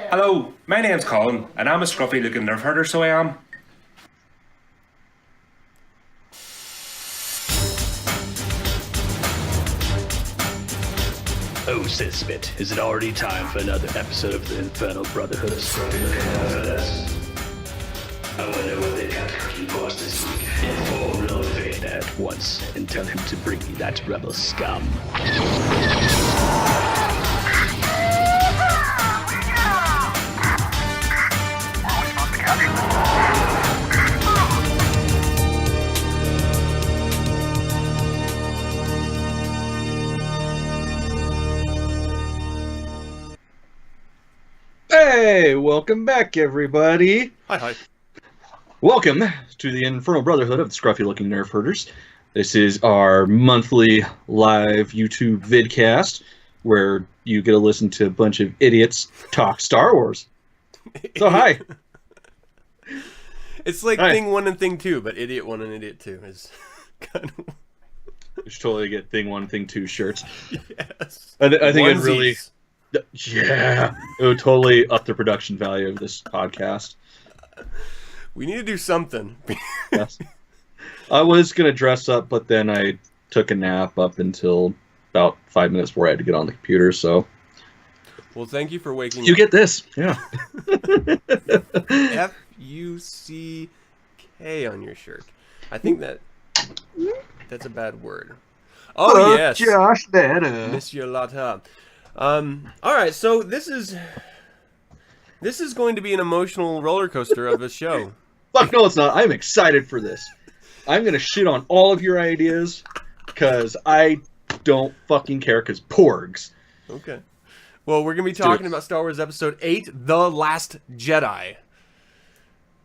Hello, my name's Colin, and I'm a scruffy looking Nerf Herder, so I am. Oh, says Spit, is it already time for another episode of the Infernal Brotherhood of Scruffy Looking Nerf Herders? I wonder what they got cooking for us this week. Inform Lord Vader at once and tell him to bring me that rebel scum. Hey, welcome back, everybody. Hi. Welcome to the Infernal Brotherhood of the Scruffy Looking Nerf Herders. This is our monthly live YouTube vidcast where you get to listen to a bunch of idiots talk Star Wars. So, hi. It's like Hi. Thing 1 and Thing 2, but Idiot 1 and Idiot 2 is kind of... We should totally get Thing 1, Thing 2 shirts. Yes. I think it really... Onesies. Yeah, it would totally up the production value of this podcast. We need to do something. Yes. I was going to dress up, but then I took a nap up until about 5 minutes before I had to get on the computer, so... Well, thank you for waking You up. get this, yeah. F-U-C-K on your shirt. I think that's a bad word. Oh, yes. Josh, that, Monsieur Latta. Alright, so this is going to be an emotional roller coaster of a show. Fuck no, it's not. I'm excited for this. I'm gonna shit on all of your ideas, because I don't fucking care, because porgs. Okay. Well, we're going to be talking about Star Wars Episode 8, The Last Jedi.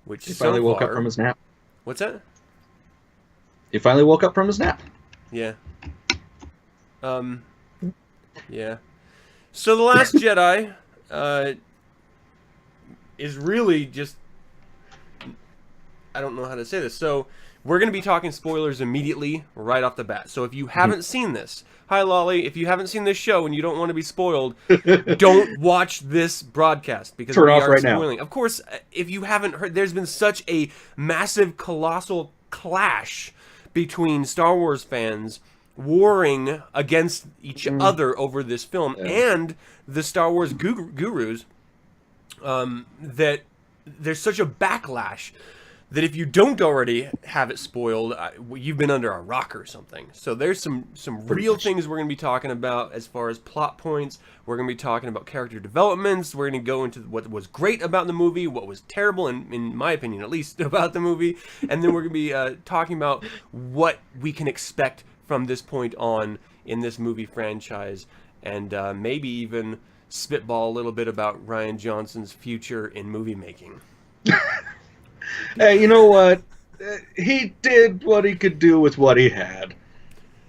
Which He finally woke up from his nap. What's that? He finally woke up from his nap. Yeah. Yeah. So The Last Jedi is really just... I don't know how to say this. So we're going to be talking spoilers immediately right off the bat. So if you haven't seen this... Hi, Lolly. If you haven't seen this show and you don't want to be spoiled, don't watch this broadcast because Turn we off are right now. spoiling. Of course, if you haven't heard, there's been such a massive, colossal clash between Star Wars fans warring against each other over this film and the Star Wars gurus that there's such a backlash that if you don't already have it spoiled, you've been under a rock or something. So there's some real things we're going to be talking about as far as plot points. We're going to be talking about character developments. We're going to go into what was great about the movie, what was terrible, in my opinion at least, about the movie. And then we're going to be talking about what we can expect from this point on in this movie franchise. And maybe even spitball a little bit about Rian Johnson's future in movie making. Hey, you know what? He did what he could do with what he had.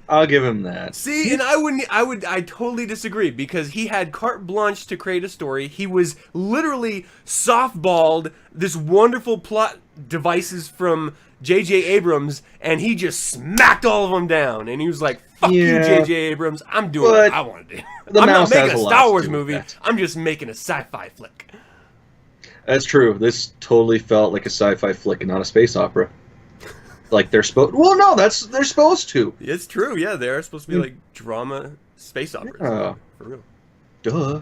I'll give him that. See, and I totally disagree because he had carte blanche to create a story. He was literally softballed this wonderful plot devices from J.J. Abrams, and he just smacked all of them down. And he was like, "Fuck you, J.J. Abrams! I'm doing what I want to do. I'm not making a Star Wars movie. I'm just making a sci-fi flick." That's true. This totally felt like a sci-fi flick and not a space opera. Like they're supposed. Well, no, they're supposed to. It's true. Yeah, they are supposed to be like drama space operas. Yeah. For real. Duh.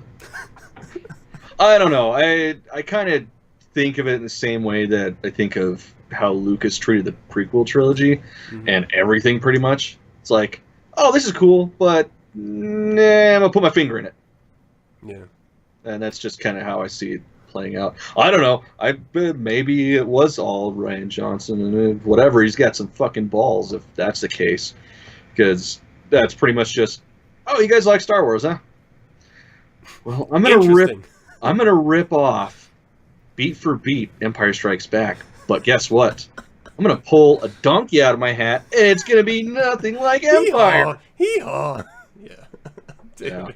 I don't know. I kind of think of it in the same way that I think of how Lucas treated the prequel trilogy and everything pretty much. It's like, oh, this is cool, but nah, I'm gonna put my finger in it. Yeah. And that's just kind of how I see it playing out. I don't know. Maybe it was all Rian Johnson and whatever. He's got some fucking balls if that's the case, because that's pretty much just, oh, you guys like Star Wars, huh? Well, I'm gonna rip off beat for beat Empire Strikes Back, but guess what? I'm gonna pull a donkey out of my hat, and it's gonna be nothing like Empire. Hee-haw. Yeah. Dude. Yeah.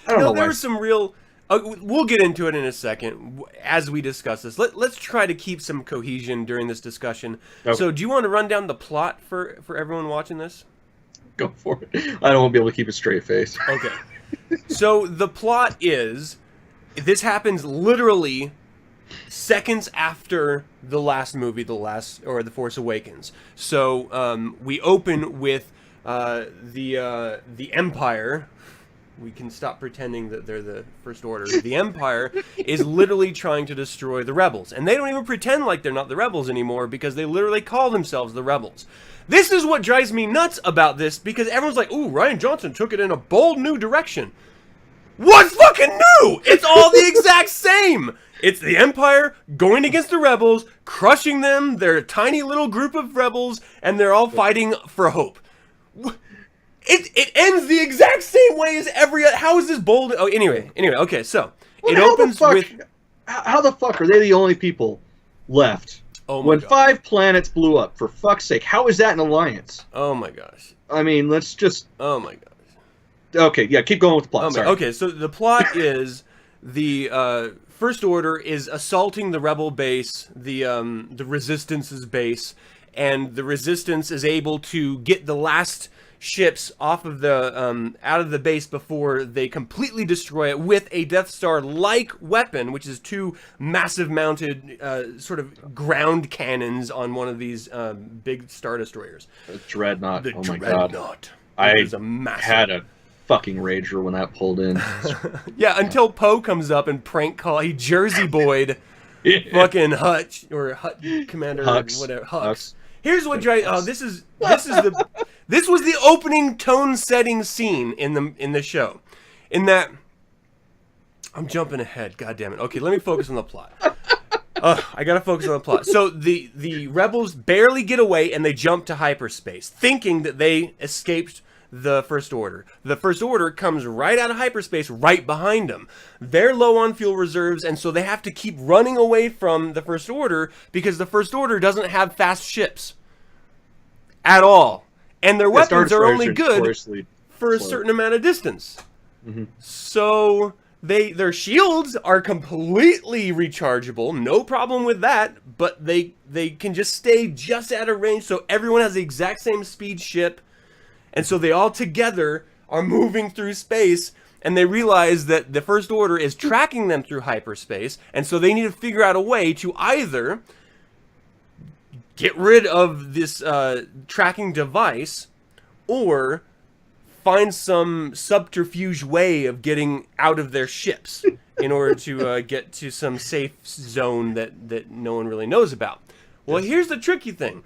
I don't know. There were some real. We'll get into it in a second as we discuss this. Let's try to keep some cohesion during this discussion. Okay. So, do you want to run down the plot for everyone watching this? Go for it. I don't want to be able to keep a straight face. Okay. So the plot is This happens literally seconds after the last movie, The Force Awakens. So we open with the Empire. We can stop pretending that they're the First Order. The Empire is literally trying to destroy the Rebels. And they don't even pretend like they're not the Rebels anymore because they literally call themselves the Rebels. This is what drives me nuts about this because everyone's like, ooh, Rian Johnson took it in a bold new direction. What's fucking new? It's all the exact same. It's the Empire going against the Rebels, crushing them. They're a tiny little group of rebels, and they're all fighting for hope. It ends the exact same way as every other. How is this bold? Oh, anyway. Okay, so it opens with. How the fuck are they the only people left? Oh my when God. 5 planets blew up, for fuck's sake, how is that an alliance? Oh my gosh. I mean, let's just. Oh my gosh. Okay, yeah, keep going with the plot. Sorry. Okay, so the plot is the First Order is assaulting the Rebel base, the Resistance's base, and the Resistance is able to get the last ships off of the out of the base before they completely destroy it with a Death Star-like weapon, which is 2 massive mounted sort of ground cannons on one of these big Star Destroyers. A dreadnought. The Oh my Dreadnought. god. It is a massive. Had a fucking rager when that pulled in. Yeah, until Poe comes up and prank call. He Jersey boyed fucking Hutch or Hut Commander Hux. or whatever. Hux. Here's what drives. Oh, this was the opening tone setting scene in the show. In that, I'm jumping ahead. God damn it. Okay, let me focus on the plot. I gotta focus on the plot. So the rebels barely get away and they jump to hyperspace, thinking that they escaped the First Order. The First Order comes right out of hyperspace right behind them. They're low on fuel reserves, and so they have to keep running away from the First Order because the First Order doesn't have fast ships at all. And their weapons are only good for a certain amount of distance. Mm-hmm. So their shields are completely rechargeable, no problem with that, but they can just stay just out of range, so everyone has the exact same speed ship. And so they all together are moving through space, and they realize that the First Order is tracking them through hyperspace, and so they need to figure out a way to either get rid of this tracking device or find some subterfuge way of getting out of their ships in order to get to some safe zone that no one really knows about. Well, here's the tricky thing.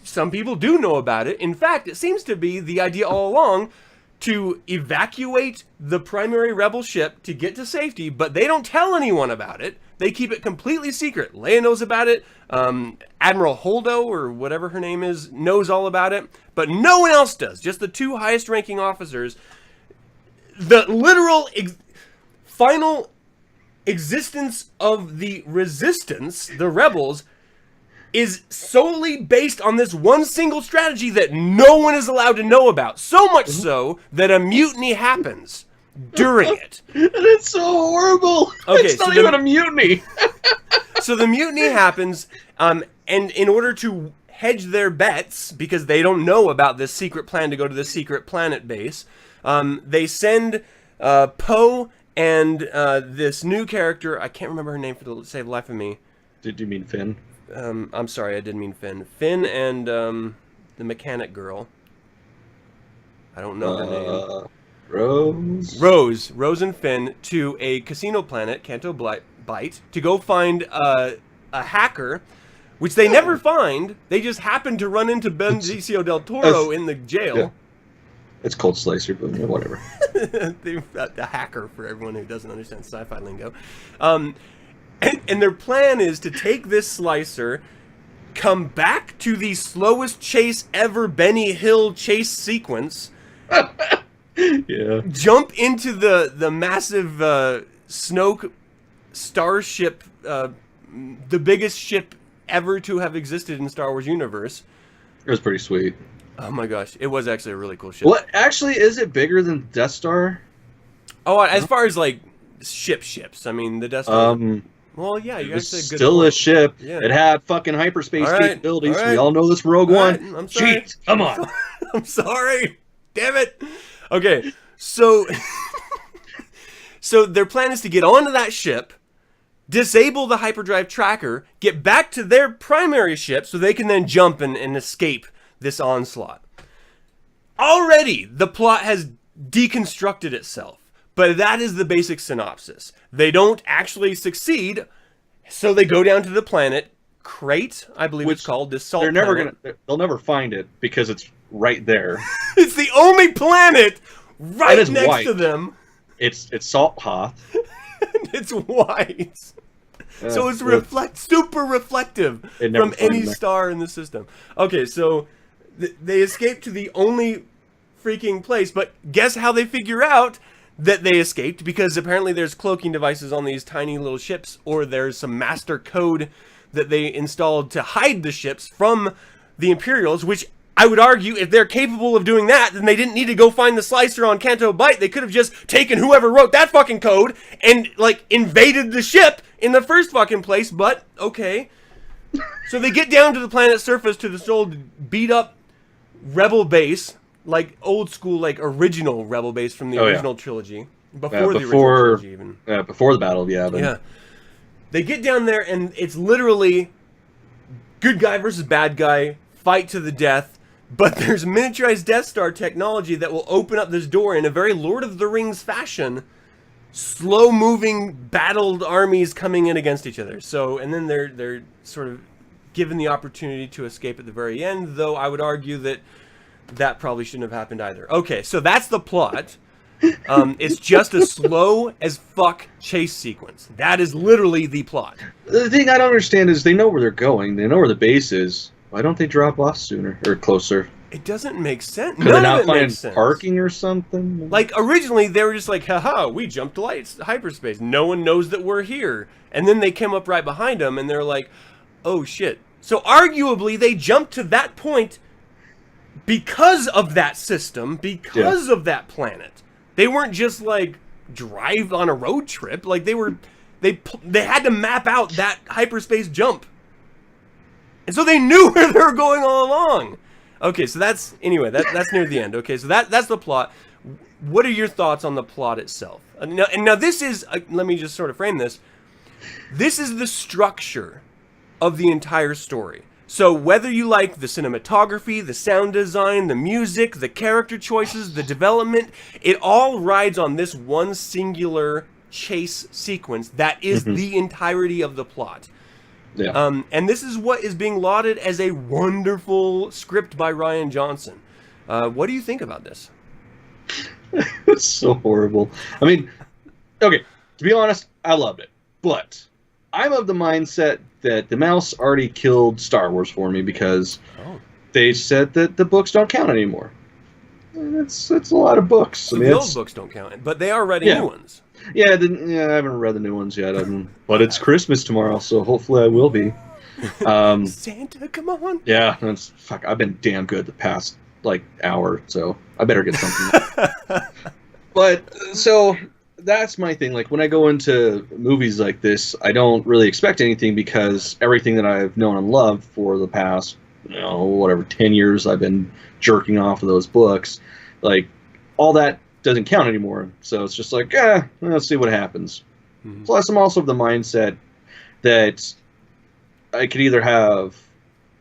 Some people do know about it. In fact, it seems to be the idea all along to evacuate the primary rebel ship to get to safety, but they don't tell anyone about it. They keep it completely secret. Leia knows about it. Admiral Holdo, or whatever her name is, knows all about it, but no one else does. Just the 2 highest ranking officers. The literal final existence of the Resistance, the rebels, is solely based on this one single strategy that no one is allowed to know about. So much so that a mutiny happens during it. And it's so horrible. Okay, it's so not even a mutiny. So the mutiny happens, and in order to hedge their bets, because they don't know about this secret plan to go to the secret planet base, they send Poe and this new character, I can't remember her name for the save the life of me. Did you mean Finn? I'm sorry, I didn't mean Finn. Finn and the mechanic girl. I don't know her name. Rose and Finn to a casino planet, Canto Bight, to go find a hacker, which they never find. They just happen to run into Benicio del Toro in the jail. Yeah. It's Cold Slicer, but whatever. The hacker, for everyone who doesn't understand sci-fi lingo. And their plan is to take this slicer, come back to the slowest chase ever Benny Hill chase sequence, Yeah. jump into the massive Snoke starship, the biggest ship ever to have existed in Star Wars universe. It was pretty sweet. Oh my gosh, it was actually a really cool ship. What actually is it bigger than Death Star? Oh, as far as like ships, I mean the Death Star. Well, yeah, you It was guys said good. still a ship. Yeah. It had fucking hyperspace All right, capabilities. all right. We all know this from Rogue All One. right, I'm sorry. Jeez, come on. I'm sorry. Damn it. Okay, so So their plan is to get onto that ship, disable the hyperdrive tracker, get back to their primary ship so they can then jump and escape this onslaught. Already, the plot has deconstructed itself, but that is the basic synopsis. They don't actually succeed, so they go down to the planet Crate, I believe it's called, this salt planet. They'll never find it because it's right there. It's the only planet right next white. to them. It's salt hot. It's white. So it's super reflective from any star in the system. Okay, so they escape to the only freaking place, but guess how they figure out that they escaped? Because apparently there's cloaking devices on these tiny little ships, or there's some master code that they installed to hide the ships from the Imperials, which I would argue, if they're capable of doing that, then they didn't need to go find the slicer on Canto Bight. They could have just taken whoever wrote that fucking code and, like, invaded the ship in the first fucking place, but okay. So they get down to the planet's surface to this old beat-up rebel base, like old school, like original rebel base from the original trilogy. Before the original trilogy, even. Before the battle, yeah. Yeah. They get down there, and it's literally good guy versus bad guy, fight to the death, but there's miniaturized Death Star technology that will open up this door in a very Lord of the Rings fashion, slow-moving, battled armies coming in against each other. So, and then they're sort of given the opportunity to escape at the very end, though I would argue that probably shouldn't have happened either. Okay, so that's the plot. It's just a slow as fuck chase sequence. That is literally the plot. The thing I don't understand is they know where they're going. They know where the base is. Why don't they drop off sooner or closer? It doesn't make sense. Could they not find parking or something? Like, originally, they were just like, haha, we jumped to hyperspace. No one knows that we're here. And then they came up right behind them, and they're like, oh, shit. So, arguably, they jumped to that point because of that system, because of that planet. They weren't just, like, drive on a road trip. Like, they had to map out that hyperspace jump. And so they knew where they were going all along. Okay, so that's near the end. Okay, so that's the plot. What are your thoughts on the plot itself? Now this is, let me just sort of frame this. This is the structure of the entire story. So whether you like the cinematography, the sound design, the music, the character choices, the development, it all rides on this one singular chase sequence that is the entirety of the plot. Yeah. And this is what is being lauded as a wonderful script by Rian Johnson. What do you think about this? It's so horrible. I mean, okay, to be honest, I loved it. But I'm of the mindset that the mouse already killed Star Wars for me because they said that the books don't count anymore. It's a lot of books. So the old books don't count, but they are writing new ones. Yeah, I haven't read the new ones yet. But it's Christmas tomorrow, so hopefully I will be. Santa, come on. Yeah, I've been damn good the past hour, so I better get something. But so that's my thing. Like when I go into movies like this, I don't really expect anything because everything that I've known and loved for the past 10 years, I've been jerking off of those books. Like all that doesn't count anymore. So it's just like, let's see what happens. Mm-hmm. Plus, I'm also of the mindset that I could either have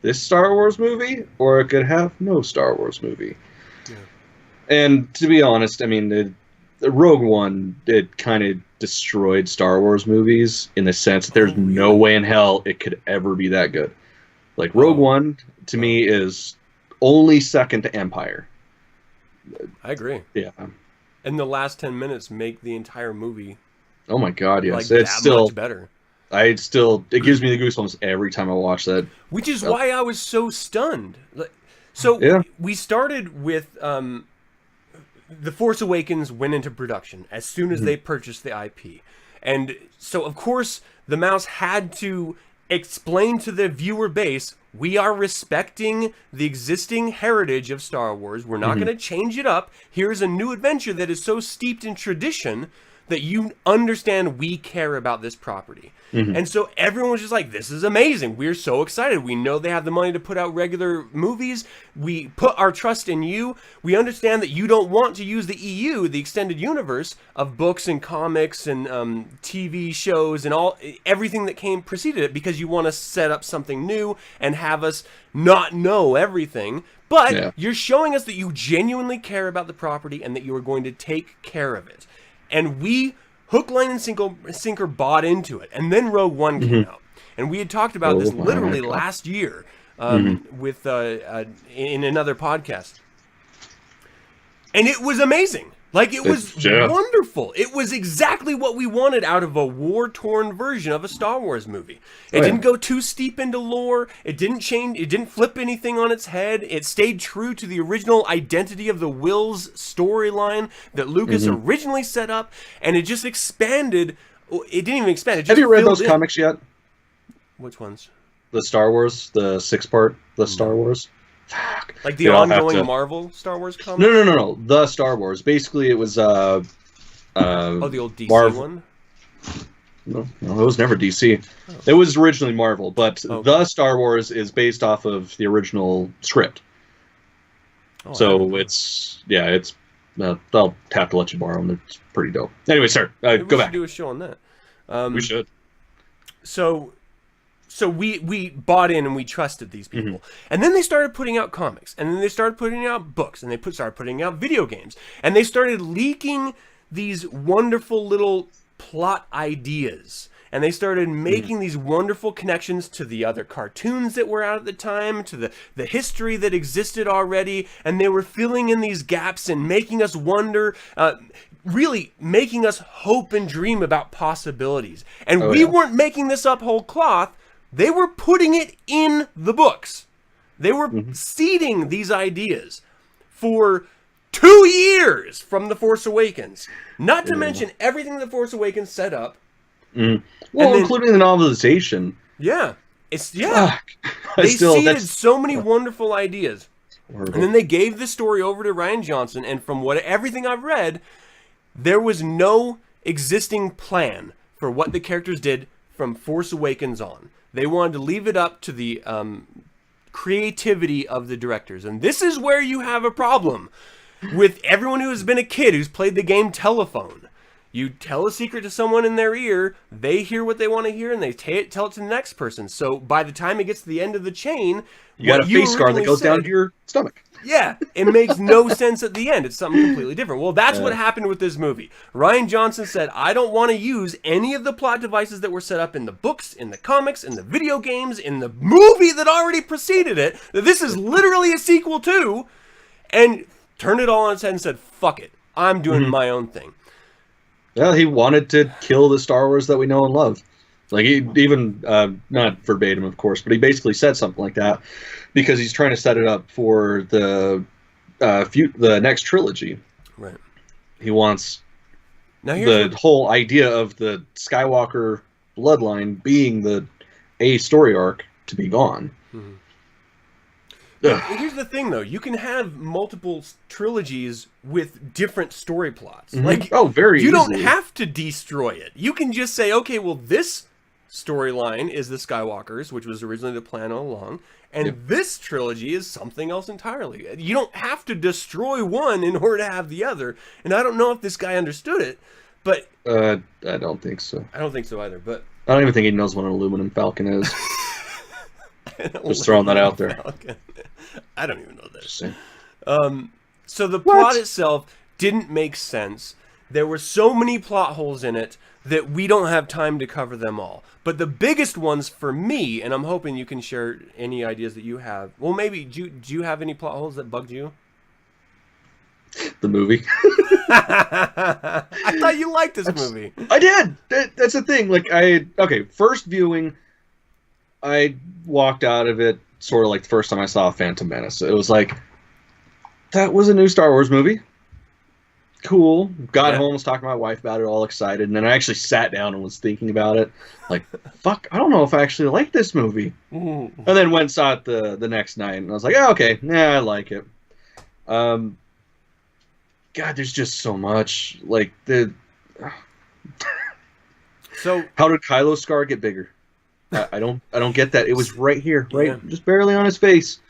this Star Wars movie or I could have no Star Wars movie. Yeah. And to be honest, I mean, the Rogue One, it kind of destroyed Star Wars movies in the sense that there's no way in hell it could ever be that good. Like Rogue One, to me, is only second to Empire. I agree. Yeah. And the last 10 minutes make the entire movie. Oh my god, yes. It's still much better. It gives me the goosebumps every time I watch that. Which is why I was so stunned. So we started with The Force Awakens went into production as soon as they purchased the IP. And so of course the mouse had to explain to the viewer base, we are respecting the existing heritage of Star Wars. We're not going to change it up. Here's a new adventure that is so steeped in tradition that you understand we care about this property. And so everyone was just like, this is amazing. We're so excited. We know they have the money to put out regular movies. We put our trust in you. We understand that you don't want to use the EU, the extended universe of books and comics and TV shows and everything that preceded it, because you want to set up something new and have us not know everything. But you're showing us that you genuinely care about the property and that you are going to take care of it. And we, hook, line, and sinker bought into it. And then Rogue One came out. And we had talked about this literally last year with in another podcast. And it was amazing. Like, it was wonderful. It was exactly what we wanted out of a war-torn version of a Star Wars movie. It didn't go too steep into lore. It didn't change. It didn't flip anything on its head. It stayed true to the original identity of the Wills storyline that Lucas originally set up, and it just expanded. It didn't even expand. It just Have you read those comics yet? Which ones? The Star Wars, the 6-part, the Star Wars. Fuck. Like the ongoing Marvel Star Wars comic? No. The Star Wars. Basically, it was the old DC one? No, it was never DC. Oh. It was originally Marvel, but the Star Wars is based off of the original script. Oh, so it's I'll have to let you borrow them. It's pretty dope. Anyway, sir, go back. We should do a show on that. We should. So we bought in and we trusted these people. And then they started putting out comics. And then they started putting out books. And they started putting out video games. And they started leaking these wonderful little plot ideas. And they started making these wonderful connections to the other cartoons that were out at the time, to the history that existed already. And they were filling in these gaps and making us wonder, really making us hope and dream about possibilities. And we weren't making this up whole cloth. They were putting it in the books. They were seeding these ideas for 2 years from The Force Awakens. Not to mention everything The Force Awakens set up. Well, including the novelization. Yeah. They seeded so many wonderful ideas. Horrible. And then they gave the story over to Rian Johnson, and from everything I've read, there was no existing plan for what the characters did from Force Awakens on. They wanted to leave it up to the creativity of the directors. And this is where you have a problem with everyone who has been a kid who's played the game Telephone. You tell a secret to someone in their ear, they hear what they want to hear, and they tell it to the next person. So by the time it gets to the end of the chain, you got a face guard that goes down to your stomach. Yeah, it makes no sense at the end. It's something completely different. Well, that's what happened with this movie. Rian Johnson said, I don't want to use any of the plot devices that were set up in the books, in the comics, in the video games, in the movie that already preceded it, that this is literally a sequel to, and turned it all on its head and said, fuck it, I'm doing my own thing. Yeah, he wanted to kill the Star Wars that we know and love. Like, he even, not verbatim, of course, but he basically said something like that because he's trying to set it up for the next trilogy. Right. He wants the whole idea of the Skywalker bloodline being a story arc to be gone. Here's the thing, though. You can have multiple trilogies with different story plots. Like, very you easily. don't have to destroy it. You can just say, okay, well, this storyline is the Skywalkers, which was originally the plan all along, and this trilogy is something else entirely. You don't have to destroy one in order to have the other. And I don't know if this guy understood it, but I don't think so. I don't think so either. But I don't even think he knows what an aluminum falcon is. Just throwing that out there. Falcon. I don't even know this. So the plot itself didn't make sense. There were so many plot holes in it that we don't have time to cover them all. But the biggest ones for me, and I'm hoping you can share any ideas that you have. Well, maybe, do you have any plot holes that bugged you? The movie. I thought you liked this movie. I did. That's the thing. Like, first viewing, I walked out of it sort of like the first time I saw Phantom Menace. It was like, that was a new Star Wars movie. Cool. Got home, was talking to my wife about it, all excited, and then I actually sat down and was thinking about it. Like, fuck, I don't know if I actually like this movie. And then went and saw it the next night, and I was like, okay, I like it. God, there's just so much. Like, So How did Kylo's scar get bigger? I don't get that. It was right here, right, Yeah. just barely on his face,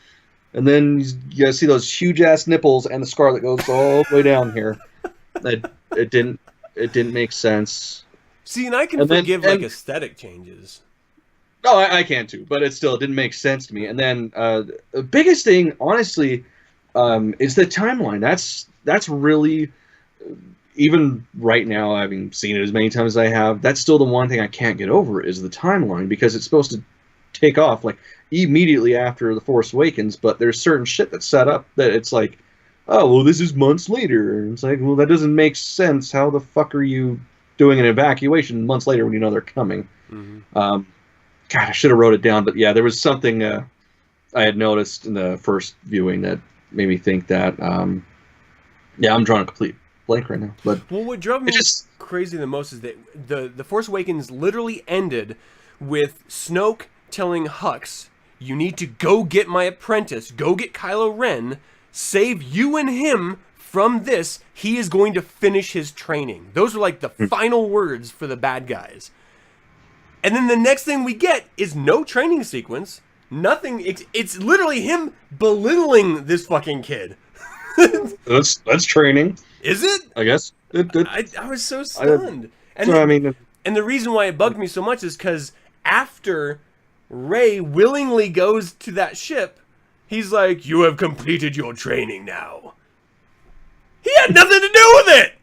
and then you guys see those huge ass nipples and the scar that goes all the way down here. It didn't make sense. see, and I can And then- forgive like aesthetic changes. No, I can too, but it didn't make sense to me. And then the biggest thing, honestly, is the timeline. That's really, even right now, having seen it as many times as I have, that's still the one thing I can't get over is the timeline, because it's supposed to take off like immediately after The Force Awakens, but there's certain shit that's set up that it's like, oh, well, this is months later. And it's like, well, that doesn't make sense. How the fuck are you doing an evacuation months later when you know they're coming? Mm-hmm. God, I should have wrote it down, but yeah, there was something I had noticed in the first viewing that made me think that. Yeah, I'm drawing a complete blank right now. But Well, what drove me crazy the most is that the Force Awakens literally ended with Snoke telling Hux, "You need to go get my apprentice, go get Kylo Ren, save you and him from this. He is going to finish his training." Those are like the final words for the bad guys. And then the next thing we get is no training sequence, nothing. It's literally him belittling this fucking kid. that's training, Is it? I guess. I was so stunned. And the reason why it bugged me so much is because after Rey willingly goes to that ship, he's like, "You have completed your training now." He had nothing to do with it!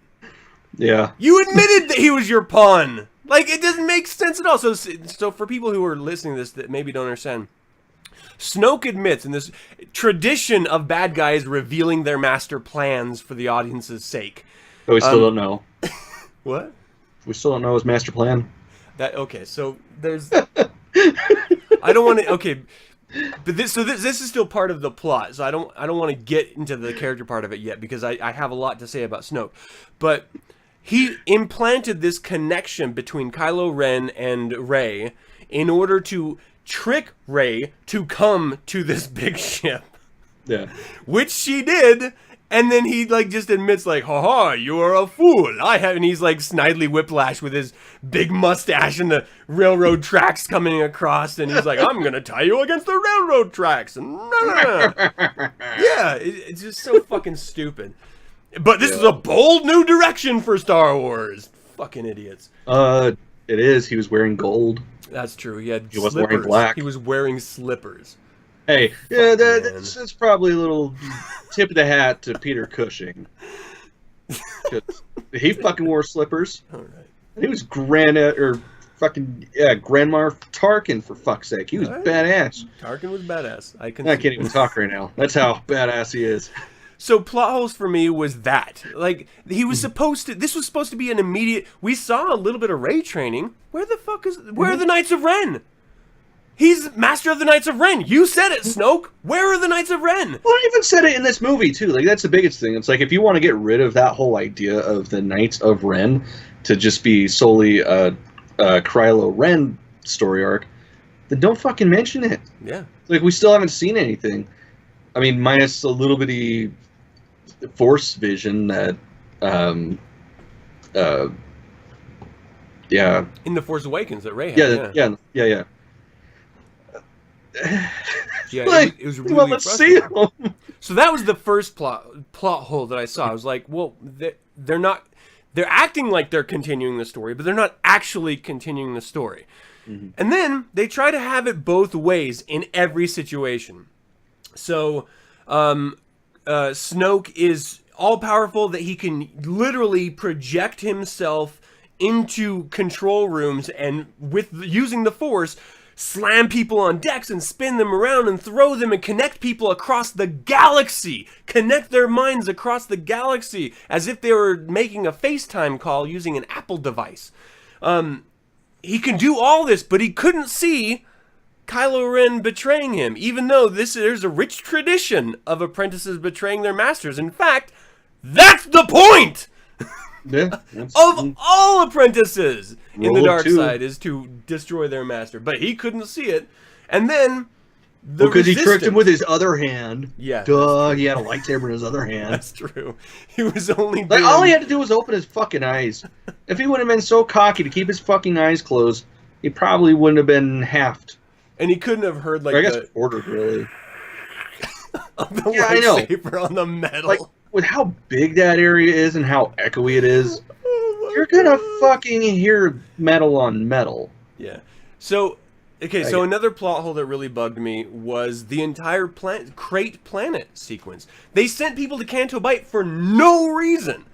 Yeah. You admitted that he was your pawn! Like, it doesn't make sense at all. So for people who are listening to this that maybe don't understand, Snoke admits in this tradition of bad guys revealing their master plans for the audience's sake. But we still don't know. What? We still don't know his master plan. Okay, so there's I don't want to okay, but this is still part of the plot. So I don't want to get into the character part of it yet because I have a lot to say about Snoke. But he implanted this connection between Kylo Ren and Rey in order to trick Rey to come to this big ship. Yeah. Which she did, and then he like just admits like, "Haha, you are a fool. And he's like Snidely Whiplash with his big mustache and the railroad tracks coming across, and he's like, "I'm gonna tie you against the railroad tracks." And yeah, it's just so fucking stupid. But this is a bold new direction for Star Wars. Fucking idiots. It is. He was wearing gold. That's true. He wasn't wearing slippers. black. He was wearing slippers. Hey, yeah, that's probably a little tip of the hat to Peter Cushing. 'Cause he fucking wore slippers. All right. He was Grandma Tarkin, for fuck's sake. He was badass. Tarkin was badass. I can't even talk right now. That's how badass he is. So plot holes for me was that, like, he was supposed to. This was supposed to be an immediate. We saw a little bit of Rey training. Where are the Knights of Ren? He's master of the Knights of Ren. You said it, Snoke. Where are the Knights of Ren? Well, I even said it in this movie too. Like, that's the biggest thing. It's like, if you want to get rid of that whole idea of the Knights of Ren to just be solely a Kylo Ren story arc, then don't fucking mention it. Yeah. Like, we still haven't seen anything. I mean, minus a little bitty Force vision that, yeah. In the Force Awakens that Rey had. Yeah. Yeah, Like, it was really well, let's see frustrating. them. So that was the first plot hole that I saw. I was like, well, they're not. They're acting like they're continuing the story, but they're not actually continuing the story. Mm-hmm. And then they try to have it both ways in every situation. So Snoke is all-powerful, that he can literally project himself into control rooms and using the Force, slam people on decks and spin them around and throw them and connect people across the galaxy. Connect their minds across the galaxy as if they were making a FaceTime call using an Apple device. He can do all this, but he couldn't see Kylo Ren betraying him, even though there's a rich tradition of apprentices betraying their masters. In fact, that's the point! Yeah, Of all apprentices in the Rule dark two. side is to destroy their master. But he couldn't see it. And then The Because he tricked him resistance- with his other hand. Yeah, Duh, he had a lightsaber in his other hand. That's true. He was only Like, doing... all he had to do was open his fucking eyes. If he would have been so cocky to keep his fucking eyes closed, he probably wouldn't have been halved. And he couldn't have heard, like, Or I guess the quartered, really. yeah, I know. lightsaber on the metal. Like, with how big that area is and how echoey it is, Oh my you're gonna God. fucking hear metal on metal. Yeah. So, okay, so another plot hole that really bugged me was the entire Crate Planet sequence. They sent people to Canto Bight for no reason.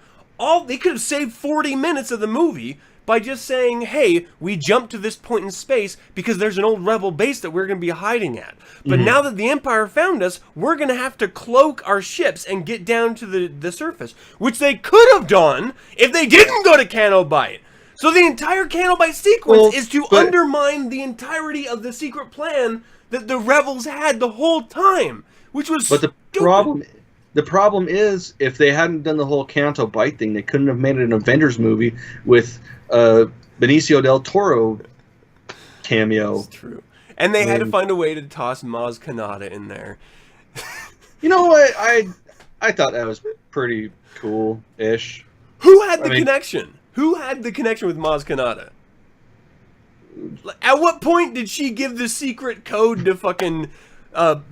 They could have saved 40 minutes of the movie by just saying, hey, we jumped to this point in space because there's an old rebel base that we're going to be hiding at. But now that the Empire found us, we're going to have to cloak our ships and get down to the surface, which they could have done if they didn't go to Canto Bight. So the entire Canto Bight sequence is to undermine the entirety of the secret plan that the rebels had the whole time, which was But the stupid. problem is, if they hadn't done the whole Canto Bight thing, they couldn't have made an Avengers movie with Benicio del Toro cameo. It's true. And they had to find a way to toss Maz Kanata in there. You know what? I thought that was pretty cool-ish. Who had the connection? Who had the connection with Maz Kanata? At what point did she give the secret code to fucking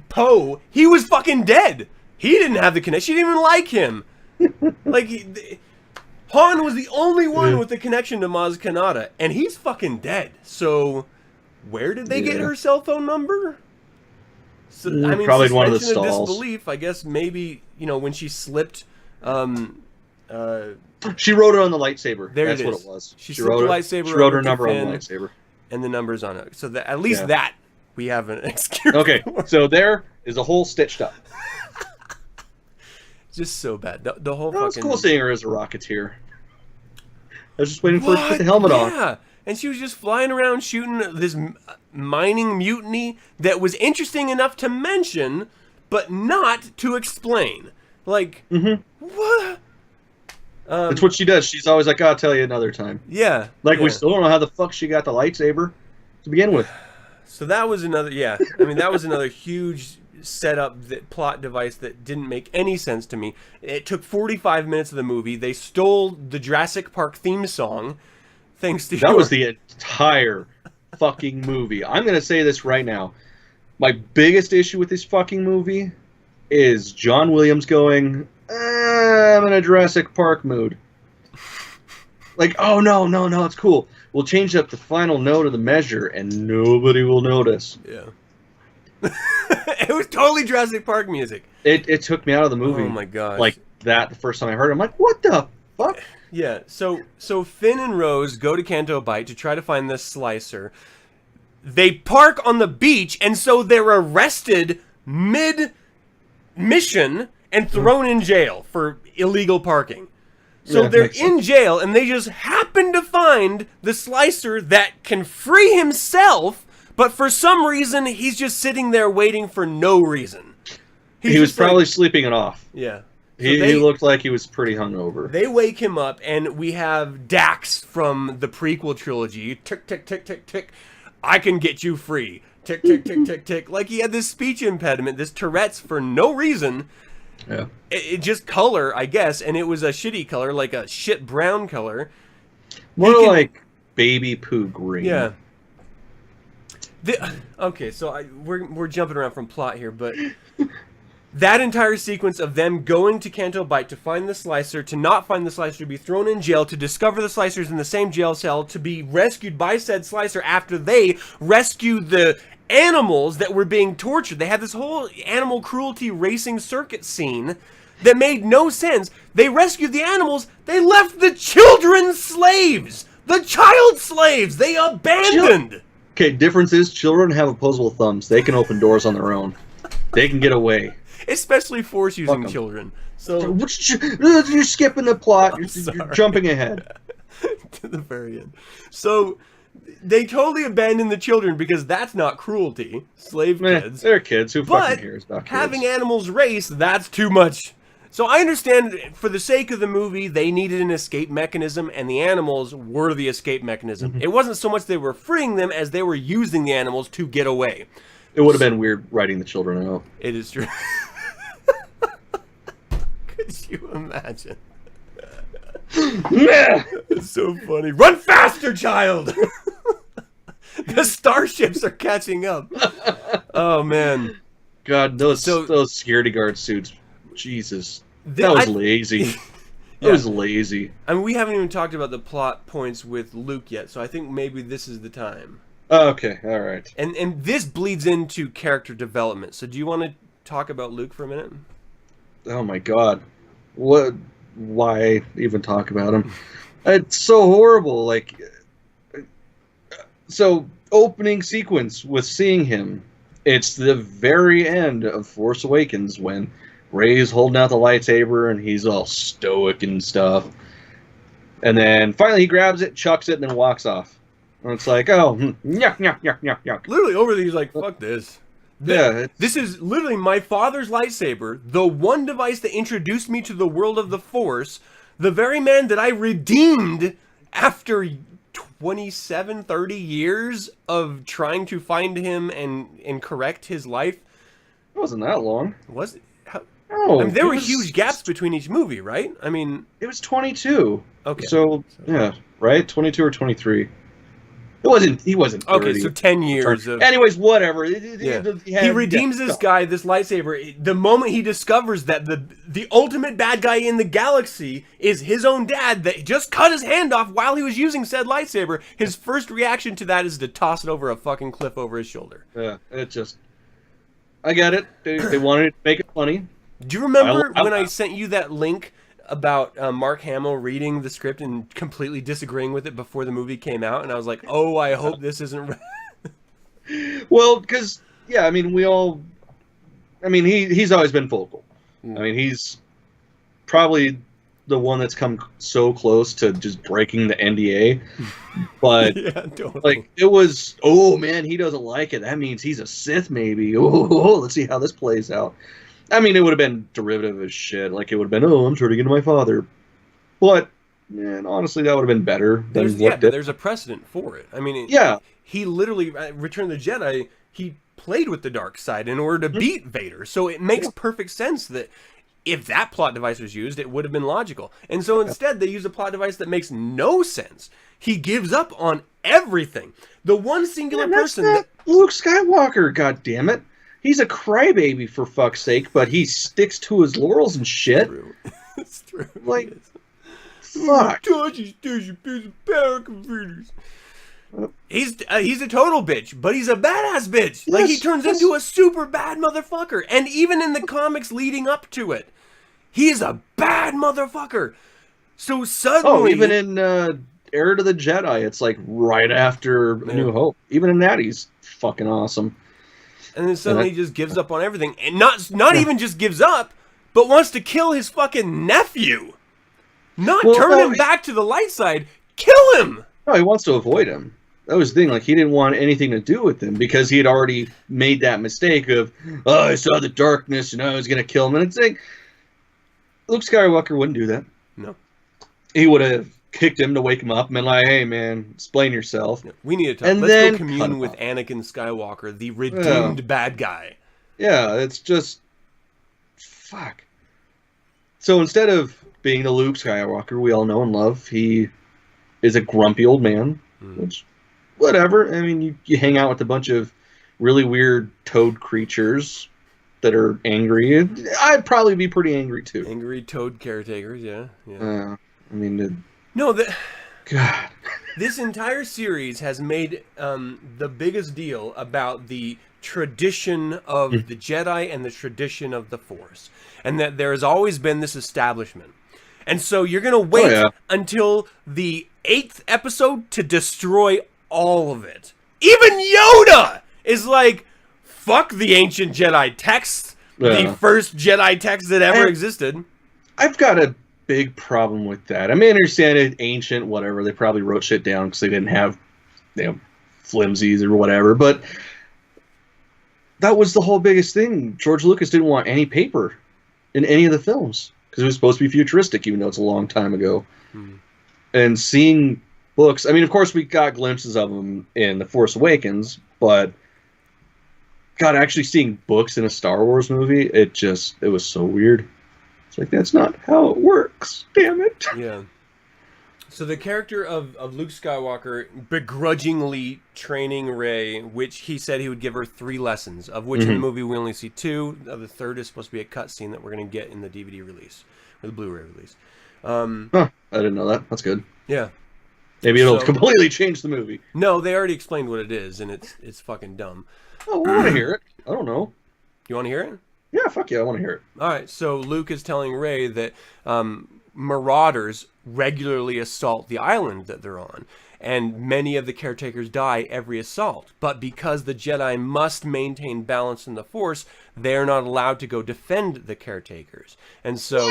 Poe? He was fucking dead. He didn't have the connection. She didn't even like him. Like, Han was the only one with the connection to Maz Kanata, and he's fucking dead. So, where did they get her cell phone number? So, I mean, probably in one of the suspension stalls. disbelief. I guess maybe, you know, when she slipped. She wrote it on the lightsaber. There That's it what is. it was. She slipped the lightsaber She wrote over her to number on the Finn. lightsaber. And the numbers on it. So that at least that we have an excuse. Okay, for. so there is a hole stitched up. Just so bad. The whole Well, it's fucking. cool seeing her as a Rocketeer. I was just waiting for her to put the helmet on. Yeah, and she was just flying around shooting this mining mutiny that was interesting enough to mention, but not to explain. Like, what? That's what she does. She's always like, I'll tell you another time. Yeah. Like, yeah. we still don't know how the fuck she got the lightsaber to begin with. So that was another, I mean, that was another huge setup, plot device that didn't make any sense to me. It took 45 minutes of the movie. They stole the Jurassic Park theme song, thanks to That was the entire fucking movie. I'm going to say this right now. My biggest issue with this fucking movie is John Williams going, I'm in a Jurassic Park mood. Like, oh, no, it's cool. We'll change up the final note of the measure, and nobody will notice. Yeah. It was totally Jurassic Park music. It took me out of the movie. Oh my god! Like that, the first time I heard it, I'm like, what the fuck? Yeah. So Finn and Rose go to Canto Bight to try to find this slicer. They park on the beach, and so they're arrested mid-mission and thrown in jail for illegal parking. So Yeah, they're makes in jail, and they just happen to find the slicer that can free himself, but for some reason, he's just sitting there waiting for no reason. He was just like- probably sleeping it off. Yeah. So He looked like he was pretty hungover. They wake him up, and we have Dax from the prequel trilogy. Tick, tick, tick, tick, tick. I can get you free. Tick, tick, tick, tick, tick. Like he had this speech impediment, this Tourette's for no reason. Yeah. It just color, I guess, and it was a shitty color, like a shit brown color. More can- like baby poo green. Yeah. Okay, so we're jumping around from plot here, but that entire sequence of them going to Canto Bight to find the slicer, to not find the slicer, to be thrown in jail, to discover the slicers in the same jail cell, to be rescued by said slicer after they rescued the animals that were being tortured. They had this whole animal cruelty racing circuit scene that made no sense. They rescued the animals. They left the children slaves. The child slaves. They abandoned. Okay, difference is children have opposable thumbs. They can open doors on their own. They can get away. Especially force using Fuck 'em. children. So You're skipping the plot. You're sorry. jumping ahead. to the very end. So they totally abandoned the children because that's not cruelty. Slave kids. They're kids. Who But fucking cares about kids? having animals race, that's too much. So I understand, for the sake of the movie, they needed an escape mechanism, and the animals were the escape mechanism. It wasn't so much they were freeing them as they were using the animals to get away. It would have been weird writing the children out. It is true. Could you imagine? It's so funny. Run faster, child! The starships are catching up. Oh man. God, those security guard suits. Jesus. That was lazy. Yeah. That was lazy. I mean, we haven't even talked about the plot points with Luke yet, so I think maybe this is the time. Okay, all right. And this bleeds into character development. So do you want to talk about Luke for a minute? Oh my God. What? Why even talk about him? It's so horrible. Like, so opening sequence with seeing him. It's the very end of Force Awakens when Rey's holding out the lightsaber and he's all stoic and stuff. And then finally he grabs it, chucks it, and then walks off. And it's like, oh, yuck, yuck, yuck, yuck, yuck. Literally over there, he's like, fuck this. Yeah, this is literally my father's lightsaber, the one device that introduced me to the world of the Force, the very man that I redeemed after 27, 30 years of trying to find him and correct his life. It wasn't that long. Was it? No, I mean, there were huge gaps between each movie, right? I mean... It was 22. Okay. So, yeah, right? 22 or 23. He wasn't 30. Okay, so 10 years of... Anyways, whatever. He redeems this guy, this lightsaber, the moment he discovers that the ultimate bad guy in the galaxy is his own dad that just cut his hand off while he was using said lightsaber. His first reaction to that is to toss it over a fucking cliff over his shoulder. Yeah, it just... I get it. They wanted to make it funny. Do you remember when I sent you that link about Mark Hamill reading the script and completely disagreeing with it before the movie came out? And I was like, oh, I hope this isn't... Well, because, yeah, I mean, he's always been vocal. I mean, he's probably the one that's come so close to just breaking the NDA. But, yeah, totally. like, it was, oh, man, he doesn't like it. That means he's a Sith, maybe. Oh, let's see how this plays out. I mean, it would have been derivative as shit. Like, it would have been, oh, I'm turning into my father. But, man, honestly, that would have been better than what did. There's a precedent for it. I mean, yeah. He literally, Return of the Jedi, he played with the dark side in order to beat Vader. So it makes perfect sense that if that plot device was used, it would have been logical. And so instead, they use a plot device that makes no sense. He gives up on everything. The one singular person that... Luke Skywalker, goddammit. He's a crybaby, for fuck's sake, but he sticks to his laurels and shit. It's true. Like, fuck. He's a total bitch, but he's a badass bitch. Like, he turns into a super bad motherfucker. And even in the comics leading up to it, he is a bad motherfucker. So suddenly... Oh, even in Heir to the Jedi, it's like right after A New Hope. Even in that, he's fucking awesome. And then suddenly he just gives up on everything. And not even just gives up, but wants to kill his fucking nephew. Not turn him back to the light side. Kill him! No, he wants to avoid him. That was the thing. Like, he didn't want anything to do with him because he had already made that mistake of, oh, I saw the darkness and I was going to kill him. And it's like, Luke Skywalker wouldn't do that. No. He would have kicked him to wake him up and been like, hey, man, explain yourself. We need to talk. Let's go commune with Anakin Skywalker, the redeemed bad guy. Yeah, it's just... Fuck. So instead of being the Luke Skywalker we all know and love, he is a grumpy old man, which... Whatever. I mean, you hang out with a bunch of really weird toad creatures that are angry. I'd probably be pretty angry, too. Angry toad caretakers, yeah. I mean... God. This entire series has made the biggest deal about the tradition of the Jedi and the tradition of the Force. And that there has always been this establishment. And so you're going to wait until the 8th episode to destroy all of it. Even Yoda is like, fuck the ancient Jedi text, the first Jedi text that ever existed. I've got a big problem with that. I mean, I understand it, ancient, whatever. They probably wrote shit down because they didn't have, flimsies or whatever. But that was the whole biggest thing. George Lucas didn't want any paper in any of the films because it was supposed to be futuristic, even though it's a long time ago. And seeing books. I mean, of course, we got glimpses of them in The Force Awakens, but God, actually seeing books in a Star Wars movie, it was so weird. It's like, that's not how it works. Damn it. Yeah. So the character of Luke Skywalker begrudgingly training Rey, which he said he would give her 3 lessons, of which in the movie we only see 2. The third is supposed to be a cutscene that we're going to get in the DVD release, or the Blu-ray release. I didn't know that. That's good. Yeah. Maybe it'll completely change the movie. No, they already explained what it is, and it's fucking dumb. Oh, I want to hear it. I don't know. You want to hear it? Yeah, fuck yeah, I want to hear it. All right, so Luke is telling Rey that marauders regularly assault the island that they're on, and many of the caretakers die every assault. But because the Jedi must maintain balance in the Force, they're not allowed to go defend the caretakers. And so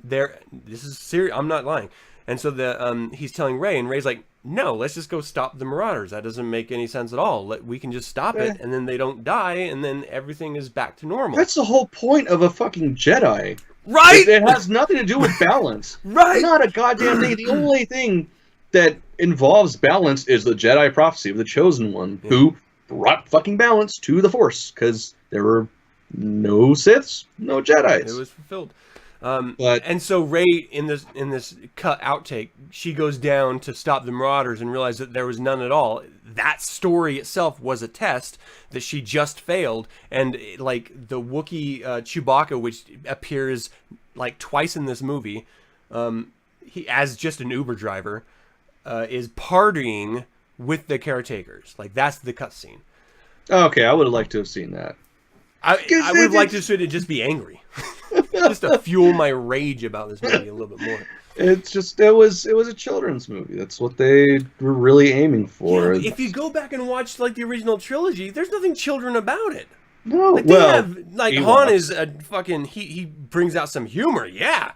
this is serious. I'm not lying. And so he's telling Rey, and Rey's like, no, let's just go stop the marauders. That doesn't make any sense at all. We can just stop it, and then they don't die, and then everything is back to normal. That's the whole point of a fucking Jedi. Right? It has nothing to do with balance. Right? Not a goddamn thing. The only thing that involves balance is the Jedi prophecy of the Chosen One, who brought fucking balance to the Force, because there were no Siths, no Jedis. It was fulfilled. And so Rey, in this cut outtake, she goes down to stop the marauders and realizes that there was none at all. That story itself was a test that she just failed, and like the Wookiee Chewbacca, which appears like twice in this movie, he as just an Uber driver, is partying with the caretakers. Like that's the cutscene. Okay, I would have liked to have seen that. I would have liked to see it just be angry. Just to fuel my rage about this movie a little bit more. It's just it was a children's movie. That's what they were really aiming for. Yeah, if you go back and watch like the original trilogy, there's nothing children about it. No, like, they have like Han is a fucking he brings out some humor, yeah,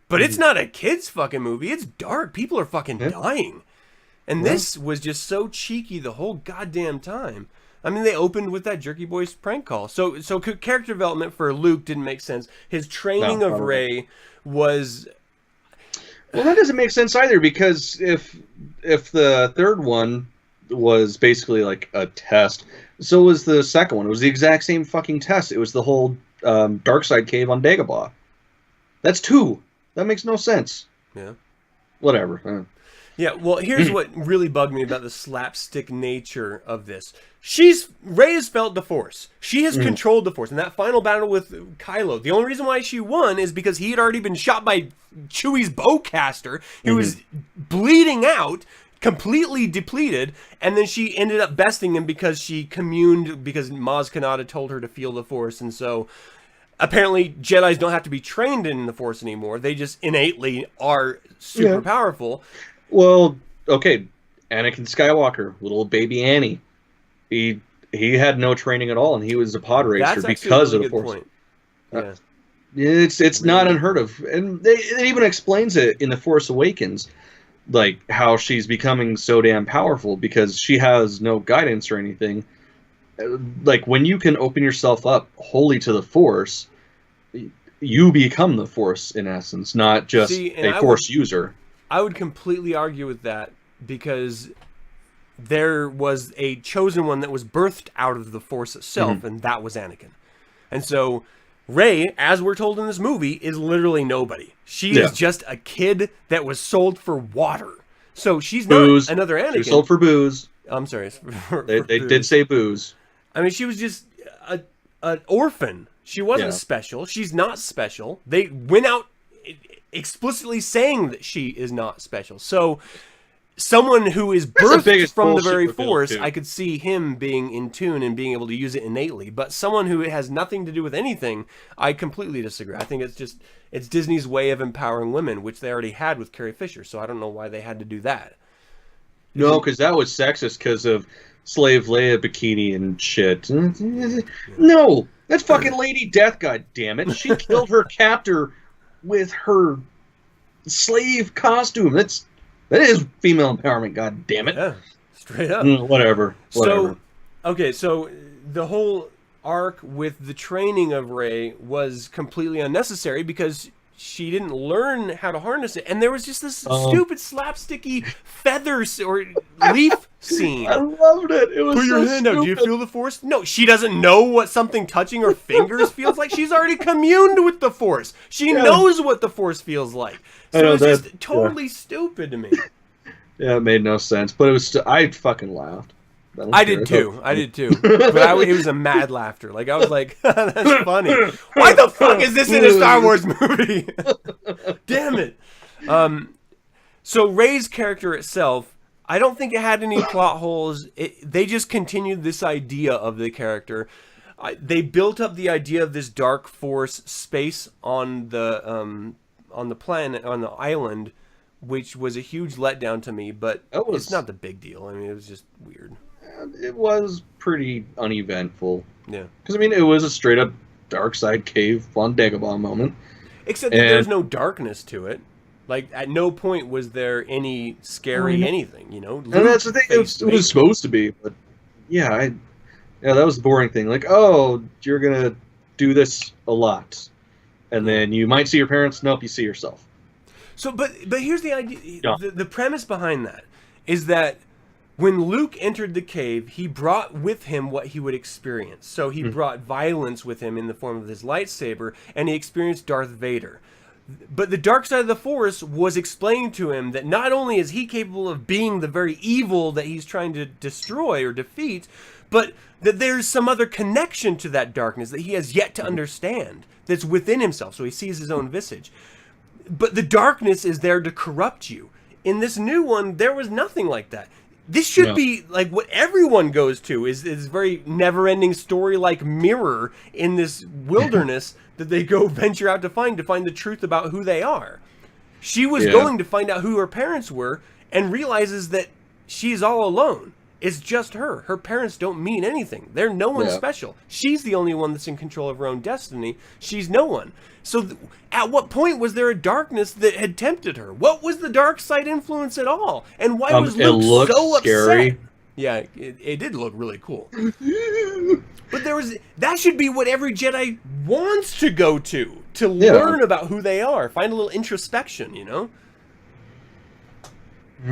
but it's not a kids fucking movie. It's dark. People are fucking dying, and this was just so cheeky the whole goddamn time. I mean, they opened with that Jerky Boys prank call. So character development for Luke didn't make sense. His training of Rey was... Well, that doesn't make sense either, because if the third one was basically like a test, so was the second one. It was the exact same fucking test. It was the whole Darkside cave on Dagobah. That's 2. That makes no sense. Yeah. Whatever. Yeah, well, here's what really bugged me about the slapstick nature of this. Rey has felt the Force. She has controlled the Force. In that final battle with Kylo, the only reason why she won is because he had already been shot by Chewie's bowcaster. He was bleeding out, completely depleted, and then she ended up besting him because she communed, because Maz Kanata told her to feel the Force, and so... Apparently, Jedis don't have to be trained in the Force anymore. They just innately are super powerful. Well, okay, Anakin Skywalker, little baby Annie, he had no training at all, and he was a pod racer because of the Force. Point. Yeah. It's really not unheard of, and it even explains it in The Force Awakens, like how she's becoming so damn powerful because she has no guidance or anything. Like when you can open yourself up wholly to the Force, you become the Force in essence, not just a Force user. I would completely argue with that, because there was a chosen one that was birthed out of the Force itself, and that was Anakin. And so Rey, as we're told in this movie, is literally nobody. She is just a kid that was sold for water. So she's not another Anakin. She was sold for booze. I'm sorry. They did say booze. I mean, she was just an orphan. She wasn't special. She's not special. They went out explicitly saying that she is not special. So someone who is birthed from the very Force, I could see him being in tune and being able to use it innately. But someone who has nothing to do with anything, I completely disagree. I think it's Disney's way of empowering women, which they already had with Carrie Fisher. So I don't know why they had to do that. No, because that was sexist because of Slave Leia bikini and shit. No, that's fucking Lady Death, goddammit. She killed her captor with her slave costume. That is female empowerment, goddammit. Yeah, straight up. Whatever. So the whole arc with the training of Rey was completely unnecessary because she didn't learn how to harness it, and there was just this stupid slapsticky feathers or leaf scene. I loved it. It was Put your so hand out. Do you stupid. feel the Force? No, she doesn't know what something touching her fingers feels like. She's already communed with the Force. She knows what the Force feels like. I So know it's that- just totally stupid to me. Yeah, it made no sense, but it was. I fucking laughed. That was I good. did too. I did too. But it was a mad laughter. Like, I was like, that's funny. Why the fuck is this in a Star Wars movie? Damn it. So Rey's character itself, I don't think it had any plot holes. They just continued this idea of the character. They built up the idea of this dark force space on the planet, on the island, which was a huge letdown to me, but it's not the big deal. I mean, it was just weird. It was pretty uneventful. Yeah. Because, I mean, it was a straight-up dark side cave on Dagobah moment. Except that there's no darkness to it. Like, at no point was there any scary anything, you know? And that's the thing. It was supposed to be, but yeah, that was the boring thing. Like, oh, you're going to do this a lot. And then you might see your parents. Nope, you see yourself. So, but here's the idea. Yeah. The premise behind that is that when Luke entered the cave, he brought with him what he would experience. So he brought violence with him in the form of his lightsaber, and he experienced Darth Vader. But the dark side of the Force was explaining to him that not only is he capable of being the very evil that he's trying to destroy or defeat, but that there's some other connection to that darkness that he has yet to understand that's within himself. So he sees his own visage. But the darkness is there to corrupt you. In this new one, there was nothing like that. This should be like what everyone goes to, is very never-ending story-like mirror in this wilderness that they go venture out to find the truth about who they are. She was going to find out who her parents were and realizes that she's all alone. It's just her. Her parents don't mean anything. They're no one special. She's the only one that's in control of her own destiny. She's no one. So at what point was there a darkness that had tempted her? What was the dark side influence at all? And why was Luke so scary. upset? Yeah, it did look really cool. But that should be what every Jedi wants to go to learn about who they are. Find a little introspection, you know?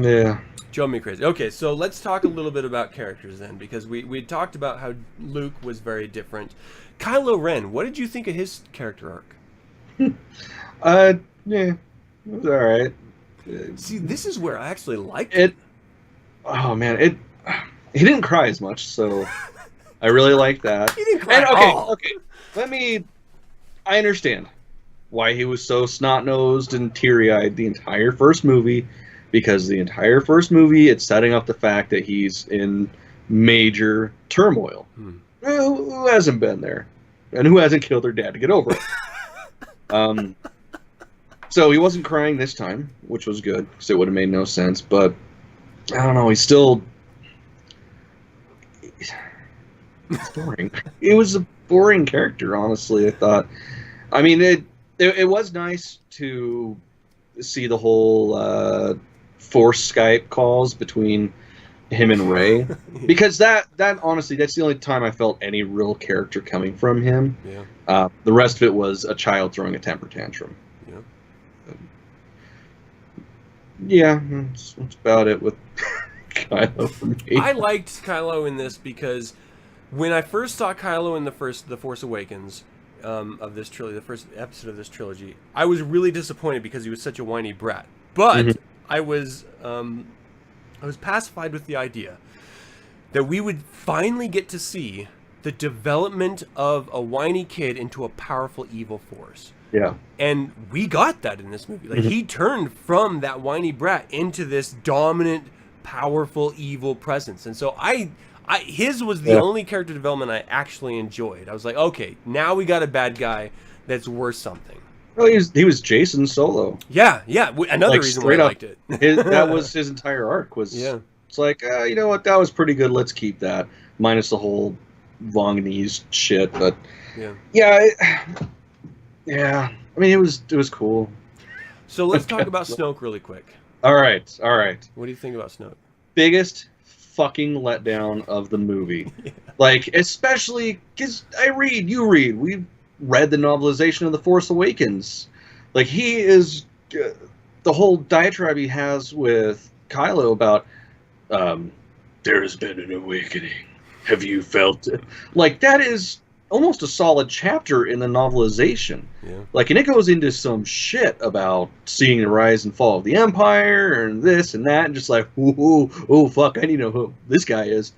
Yeah. Drove me crazy. Okay, so let's talk a little bit about characters then, because we talked about how Luke was very different. Kylo Ren, what did you think of his character arc? Yeah, it was all right. See, this is where I actually liked it. Oh man, he didn't cry as much, so I really like that. He didn't cry at all. Okay. I understand why he was so snot-nosed and teary-eyed the entire first movie, because the entire first movie, it's setting up the fact that he's in major turmoil. Who hasn't been there? And who hasn't killed their dad to get over it? So he wasn't crying this time, which was good, because it would have made no sense, but I don't know, he's boring. He was a boring character, honestly, I thought. I mean, it was nice to see the whole Force Skype calls between him and Rey, because that honestly, that's the only time I felt any real character coming from him. Yeah. The rest of it was a child throwing a temper tantrum. Yeah, that's about it with Kylo for me. I liked Kylo in this because when I first saw Kylo in the Force Awakens of this trilogy, the first episode of this trilogy, I was really disappointed because he was such a whiny brat. But I was pacified with the idea that we would finally get to see the development of a whiny kid into a powerful evil force. Yeah. And we got that in this movie. Like, he turned from that whiny brat into this dominant, powerful, evil presence. And so his was the only character development I actually enjoyed. I was like, okay, now we got a bad guy that's worth something. Well, he was Jason Solo. Yeah. Another reason why I liked it. That was his entire arc. It's like, you know what, that was pretty good. Let's keep that. Minus the whole Vongese shit, but yeah. I mean, it was cool. So let's talk about Snoke really quick. All right. What do you think about Snoke? Biggest fucking letdown of the movie. Like, especially because you read. We read the novelization of The Force Awakens. Like, he is the whole diatribe he has with Kylo about there has been an awakening. Have you felt it? Like, that is almost a solid chapter in the novelization. Yeah. Like, and it goes into some shit about seeing the rise and fall of the Empire and this and that, and just like, oh fuck, I need to know who this guy is.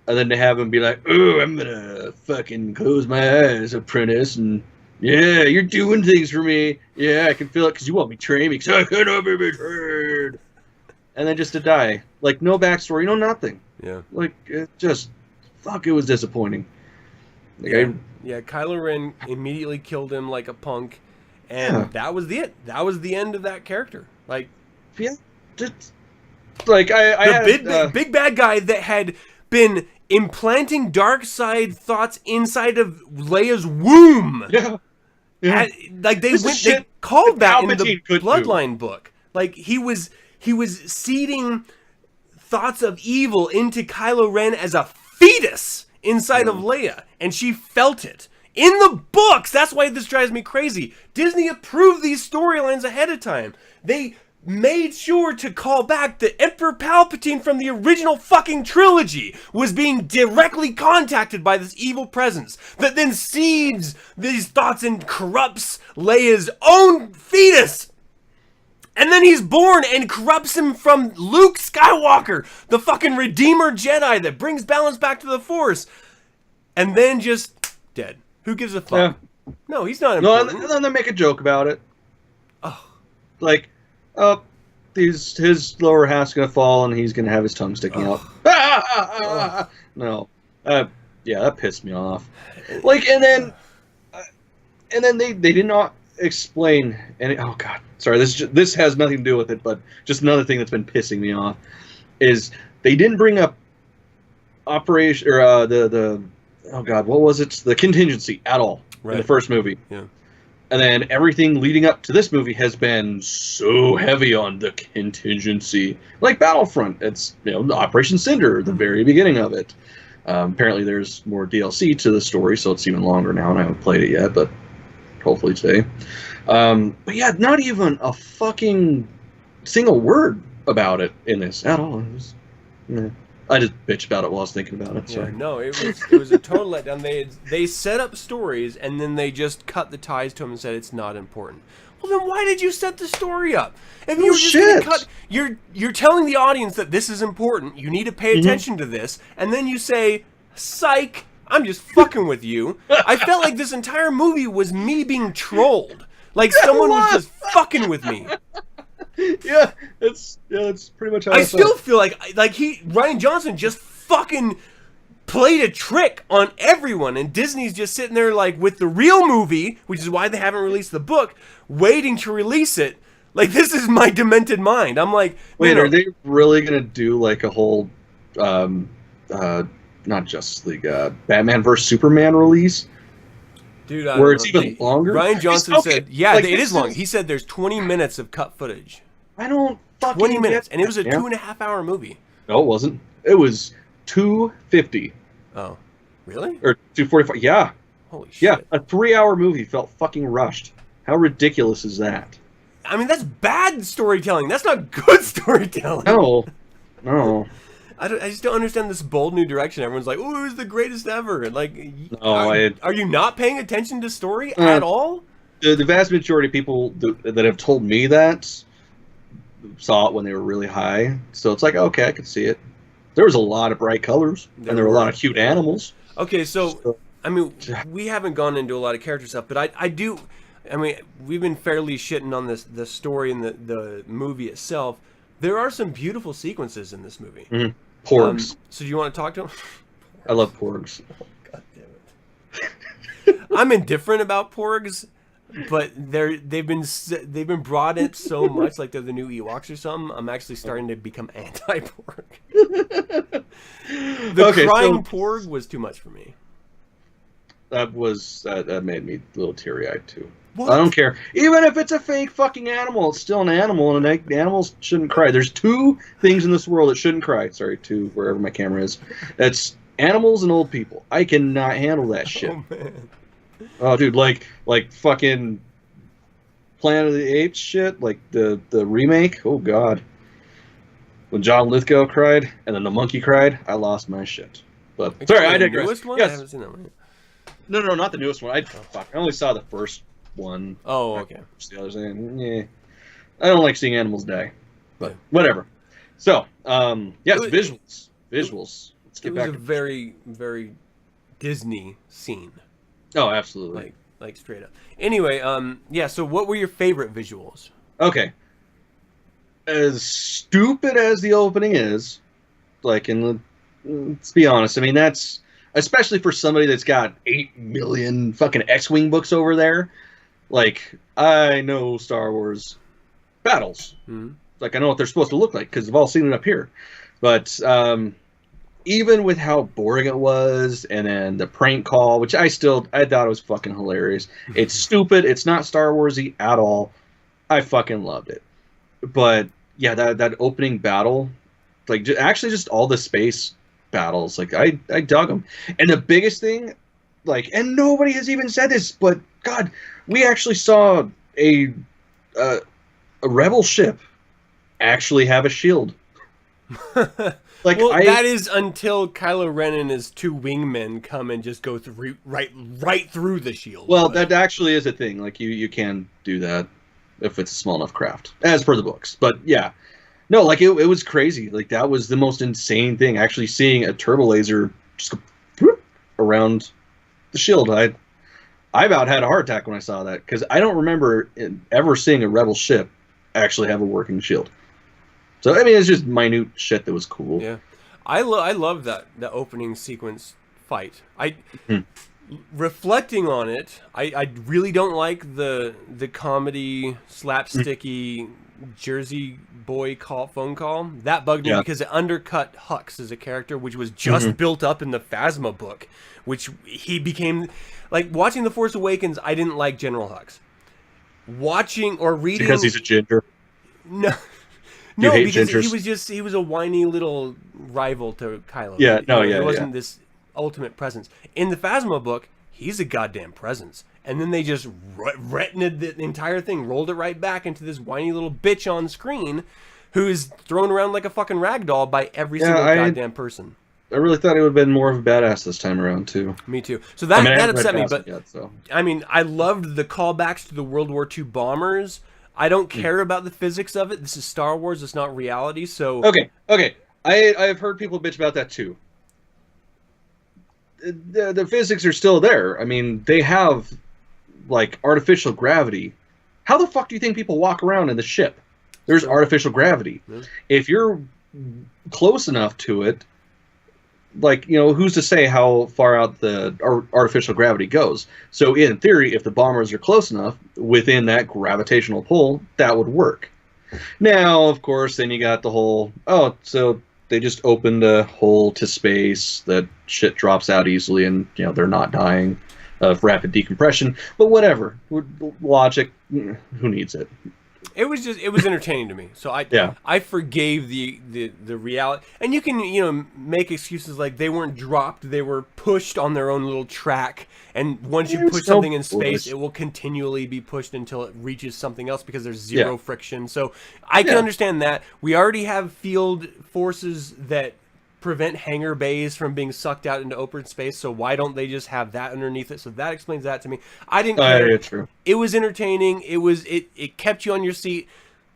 And then to have him be like, oh, I'm gonna fucking close my eyes, apprentice, and yeah, you're doing things for me. Yeah, I can feel it because you want me to betray me because I cannot be betrayed. And then just to die. Like, no backstory, no nothing. Yeah. Like, it just, fuck, it was disappointing. Like, Yeah, Kylo Ren immediately killed him like a punk, and that was the it. That was the end of that character. Like, yeah, just, like, the big bad guy that had been implanting dark side thoughts inside of Leia's womb. Yeah. Yeah. Like, they called that in the Bloodline book. Like, he was seeding thoughts of evil into Kylo Ren as a fetus inside of Leia, and she felt it in the books. That's why this drives me crazy. Disney approved these storylines ahead of time. They made sure to call back that Emperor Palpatine from the original fucking trilogy was being directly contacted by this evil presence that then seeds these thoughts and corrupts Leia's own fetus. And then he's born and corrupts him from Luke Skywalker, the fucking Redeemer Jedi that brings balance back to the Force. And then just dead. Who gives a fuck? Yeah. No, he's not important. No, and then they make a joke about it. Oh. Like, his lower half's going to fall and he's going to have his tongue sticking out. No. Yeah, that pissed me off. Like, and then they did not explain any. Oh god, sorry. This has nothing to do with it, but just another thing that's been pissing me off is they didn't bring up operation or the oh god, what was it? The contingency at all in the first movie. Yeah. And then everything leading up to this movie has been so heavy on the contingency, like Battlefront. It's Operation Cinder, the very beginning of it. Apparently, there's more DLC to the story, so it's even longer now, and I haven't played it yet, but hopefully today. But yeah, not even a fucking single word about it in this at all. I just bitched about it while I was thinking about it. Sorry. Yeah, no, it was a total letdown. They set up stories and then they just cut the ties to them and said it's not important. Well, then why did you set the story up? If you were just gonna cut, you're telling the audience that this is important. You need to pay attention to this, and then you say, "Psych, I'm just fucking with you." I felt like this entire movie was me being trolled. Like someone was just fucking with me. Yeah, it's pretty much how I still feel like Rian Johnson just fucking played a trick on everyone, and Disney's just sitting there like with the real movie, which is why they haven't released the book, waiting to release it. Like, this is my demented mind. I'm like, wait, are they really gonna do like a whole not Justice League, Batman vs Superman release? Dude, where it's even longer? Rian Johnson said, yeah, like, it is long. He said there's 20 minutes of cut footage. I don't fucking 20 minutes, and it was a 2.5 hour movie. No, it wasn't. It was 2:50. Oh, really? Or 2:45. Yeah. Holy shit. Yeah, a 3-hour movie felt fucking rushed. How ridiculous is that? I mean, that's bad storytelling. That's not good storytelling. No. I just don't understand this bold new direction. Everyone's like, "Oh, it was the greatest ever." Like, are you not paying attention to story at all? The vast majority of people that have told me that saw it when they were really high. So it's like, okay, I could see it. There was a lot of bright colors, and there were a lot of cute animals. Okay, so I mean, we haven't gone into a lot of character stuff, but I do. I mean, we've been fairly shitting on the story and the movie itself. There are some beautiful sequences in this movie. Mm-hmm. Porgs. So do you want to talk to them? I love porgs. God damn it. I'm indifferent about porgs, but they've been brought in so much, like they're the new Ewoks or something. I'm actually starting to become anti-porg. Crying porg was too much for me. That made me a little teary-eyed too. What? I don't care. Even if it's a fake fucking animal, it's still an animal, and animals shouldn't cry. There's two things in this world that shouldn't cry. Sorry, two, wherever my camera is. That's animals and old people. I cannot handle that shit. Oh, man. Oh, dude, like fucking Planet of the Apes shit, like the remake. Oh god, when John Lithgow cried and then the monkey cried, I lost my shit. But sorry, I digress. Newest one? Yes. I haven't seen that one yet. No, not the newest one. I only saw the first one. Oh, okay. The others, yeah. I don't like seeing animals die, but Yeah. whatever. So, yes, It- visuals. Let's It get was back. a very, very Disney scene, Oh, absolutely. like straight up. Anyway, yeah. So, what were your favorite visuals? Okay. As stupid as the opening is, like, let's be honest. I mean, that's especially for somebody that's got 8 million fucking X-wing books over there. Like, I know Star Wars battles. Hmm. Like, I know what they're supposed to look like because I've all seen it up here. But even with how boring it was, and then the prank call, which I thought it was fucking hilarious. It's stupid. It's not Star Warsy at all. I fucking loved it. But yeah, that opening battle, like actually just all the space battles, like I dug them. And the biggest thing, like, and nobody has even said this, but God, we actually saw a rebel ship actually have a shield. Like, Well, that is until Kylo Ren and his two wingmen come and just go through right through the shield. Well, But- that actually is a thing. Like, you can do that if it's a small enough craft, as per the books. But yeah, no, like it was crazy. Like, that was the most insane thing. Actually, seeing a turbo laser just go whoop around the shield. I about had a heart attack when I saw that because I don't remember ever seeing a rebel ship actually have a working shield. So I mean, it's just minute shit that was cool. Yeah, I love that the opening sequence fight. Reflecting on it, I really don't like the comedy slapsticky Jersey boy phone call. That bugged me because it undercut Hux as a character, which was just built up in the Phasma book, which he became like watching The Force Awakens. I didn't like General Hux. Watching or reading Because he's a ginger. No. You No, hate because gingers. he was a whiny little rival to Kylo. Yeah, no, He yeah, wasn't this ultimate presence. In the Phasma book, he's a goddamn presence. And then they just retinaed the entire thing, rolled it right back into this whiny little bitch on screen who is thrown around like a fucking rag doll by every single goddamn person. I really thought he would have been more of a badass this time around, too. Me too. So that, I that haven't upset read me, past but it yet, so. I mean, I loved the callbacks to the World War II bombers. I don't care about the physics of it. This is Star Wars. It's not reality. So Okay. I've heard people bitch about that too. The physics are still there. I mean, they have like artificial gravity. How the fuck do you think people walk around in the ship? There's artificial gravity. Yeah. If you're close enough to it, like, you know, who's to say how far out the artificial gravity goes? So in theory, if the bombers are close enough within that gravitational pull, that would work. Now, of course, then you got the whole, so they just opened a hole to space that shit drops out easily and, you know, they're not dying of rapid decompression. But whatever. Logic, who needs it? it was entertaining to me. So I forgave the reality. And you can, you know, make excuses like they weren't dropped, they were pushed on their own little track. And once you push something in space, it will continually be pushed until it reaches something else because there's zero friction. So I can understand that. We already have field forces that prevent hangar bays from being sucked out into open space, so why don't they just have that underneath it? So that explains that to me. I didn't care. Yeah, true. It was entertaining. It kept you on your seat,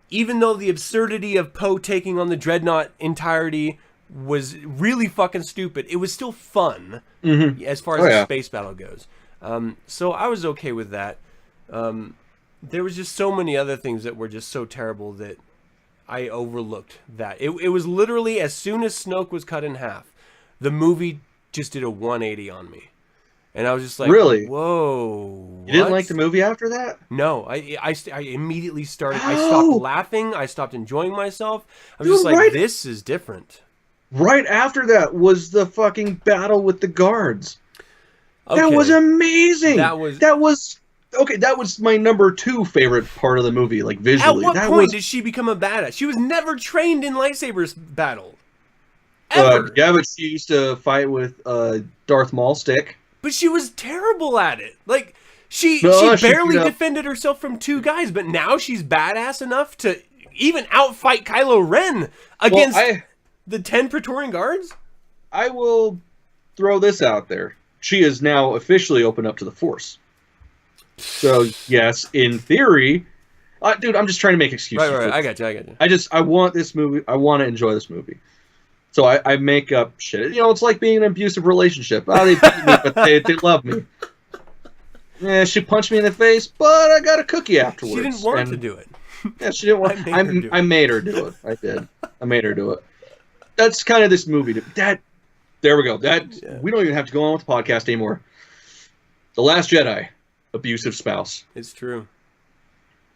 even though the absurdity of Poe taking on the Dreadnought entirety was really fucking stupid. It was still fun as far as the space battle goes. So I was okay with that. There was just so many other things that were just so terrible that I overlooked that. It was literally as soon as Snoke was cut in half, the movie just did a 180 on me. And I was just like, really? Whoa. You didn't like the movie after that? No, I immediately started. I stopped laughing. I stopped enjoying myself. I was just like, right. This is different. Right after that was the fucking battle with the guards. Okay. That was amazing. That was okay. That was my number 2 favorite part of the movie, like visually. At what point did she become a badass? She was never trained in lightsabers battle. Ever. Yeah, but she used to fight with Darth Maul stick. But she was terrible at it. Like, She barely defended herself from 2 guys, but now she's badass enough to even outfight Kylo Ren against the 10 Praetorian guards. I will throw this out there. She is now officially open up to the Force. So, yes, in theory... dude, I'm just trying to make excuses. Right. I got you. I want this movie. I want to enjoy this movie. So I make up shit. You know, it's like being in an abusive relationship. Oh, they beat me, but they love me. Yeah, she punched me in the face, but I got a cookie afterwards. She didn't want to do it. Yeah, she didn't want. I made her do it. I did. I made her do it. That's kind of this movie. There we go. We don't even have to go on with the podcast anymore. The Last Jedi, abusive spouse. It's true.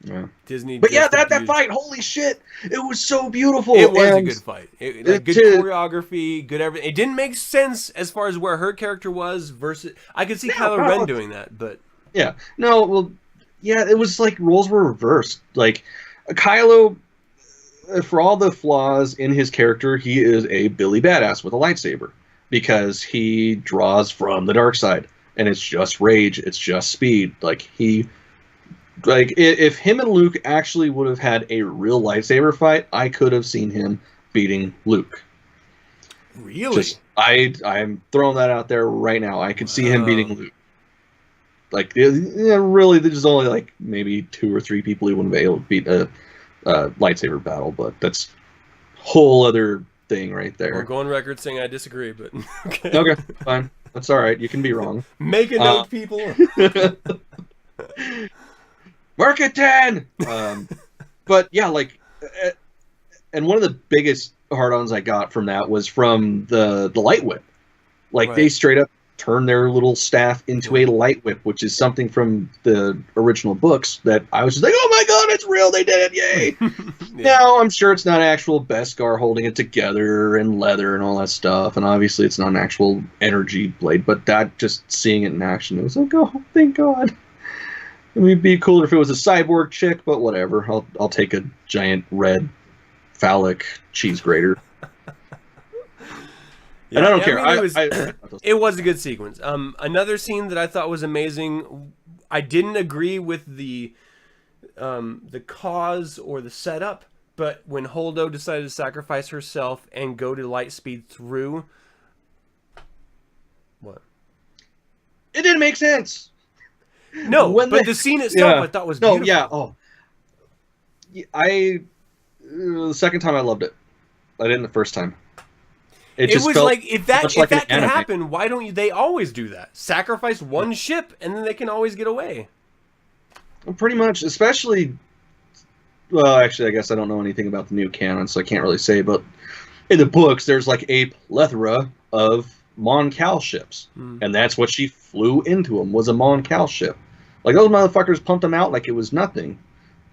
Yeah. Disney. But yeah, that fight, holy shit, it was so beautiful. It was a good fight. Good choreography, good everything. It didn't make sense as far as where her character was versus. I could see Kylo Ren doing that, but yeah, no, well, yeah, it was like roles were reversed. Like Kylo, for all the flaws in his character, he is a Billy badass with a lightsaber because he draws from the dark side, and it's just rage, it's just speed. Like, if him and Luke actually would have had a real lightsaber fight, I could have seen him beating Luke. Really? I'm throwing that out there right now. I could see him beating Luke. Like, really, there's only, like, maybe 2 or 3 people he wouldn't be able to beat a lightsaber battle, but that's a whole other thing right there. We'll go on record saying I disagree, but... Okay, fine. That's all right. You can be wrong. Make a note, people. Mark it 10! But yeah, like, and one of the biggest hard-ons I got from that was from the light whip. Like, they straight up turned their little staff into a light whip, which is something from the original books that I was just like, oh my god, it's real, they did it, yay! Now, I'm sure it's not actual Beskar holding it together and leather and all that stuff, and obviously it's not an actual energy blade, but that, just seeing it in action, it was like, oh, thank god. I mean, it'd be cooler if it was a cyborg chick, but whatever. I'll take a giant red phallic cheese grater. And I don't care. I mean, it was a good sequence. Another scene that I thought was amazing. I didn't agree with the cause or the setup, but when Holdo decided to sacrifice herself and go to light speed through, what? It didn't make sense. No, but the scene itself I thought was beautiful. The second time I loved it. I didn't the first time. It just was like, if that can happen, why don't they always do that? Sacrifice one ship, and then they can always get away. Well, pretty much, especially... Well, actually, I guess I don't know anything about the new canon, so I can't really say, but in the books, there's like a plethora of Mon Cal ships, and that's what she flew into them, was a Mon Cal ship. Like, those motherfuckers pumped them out like it was nothing.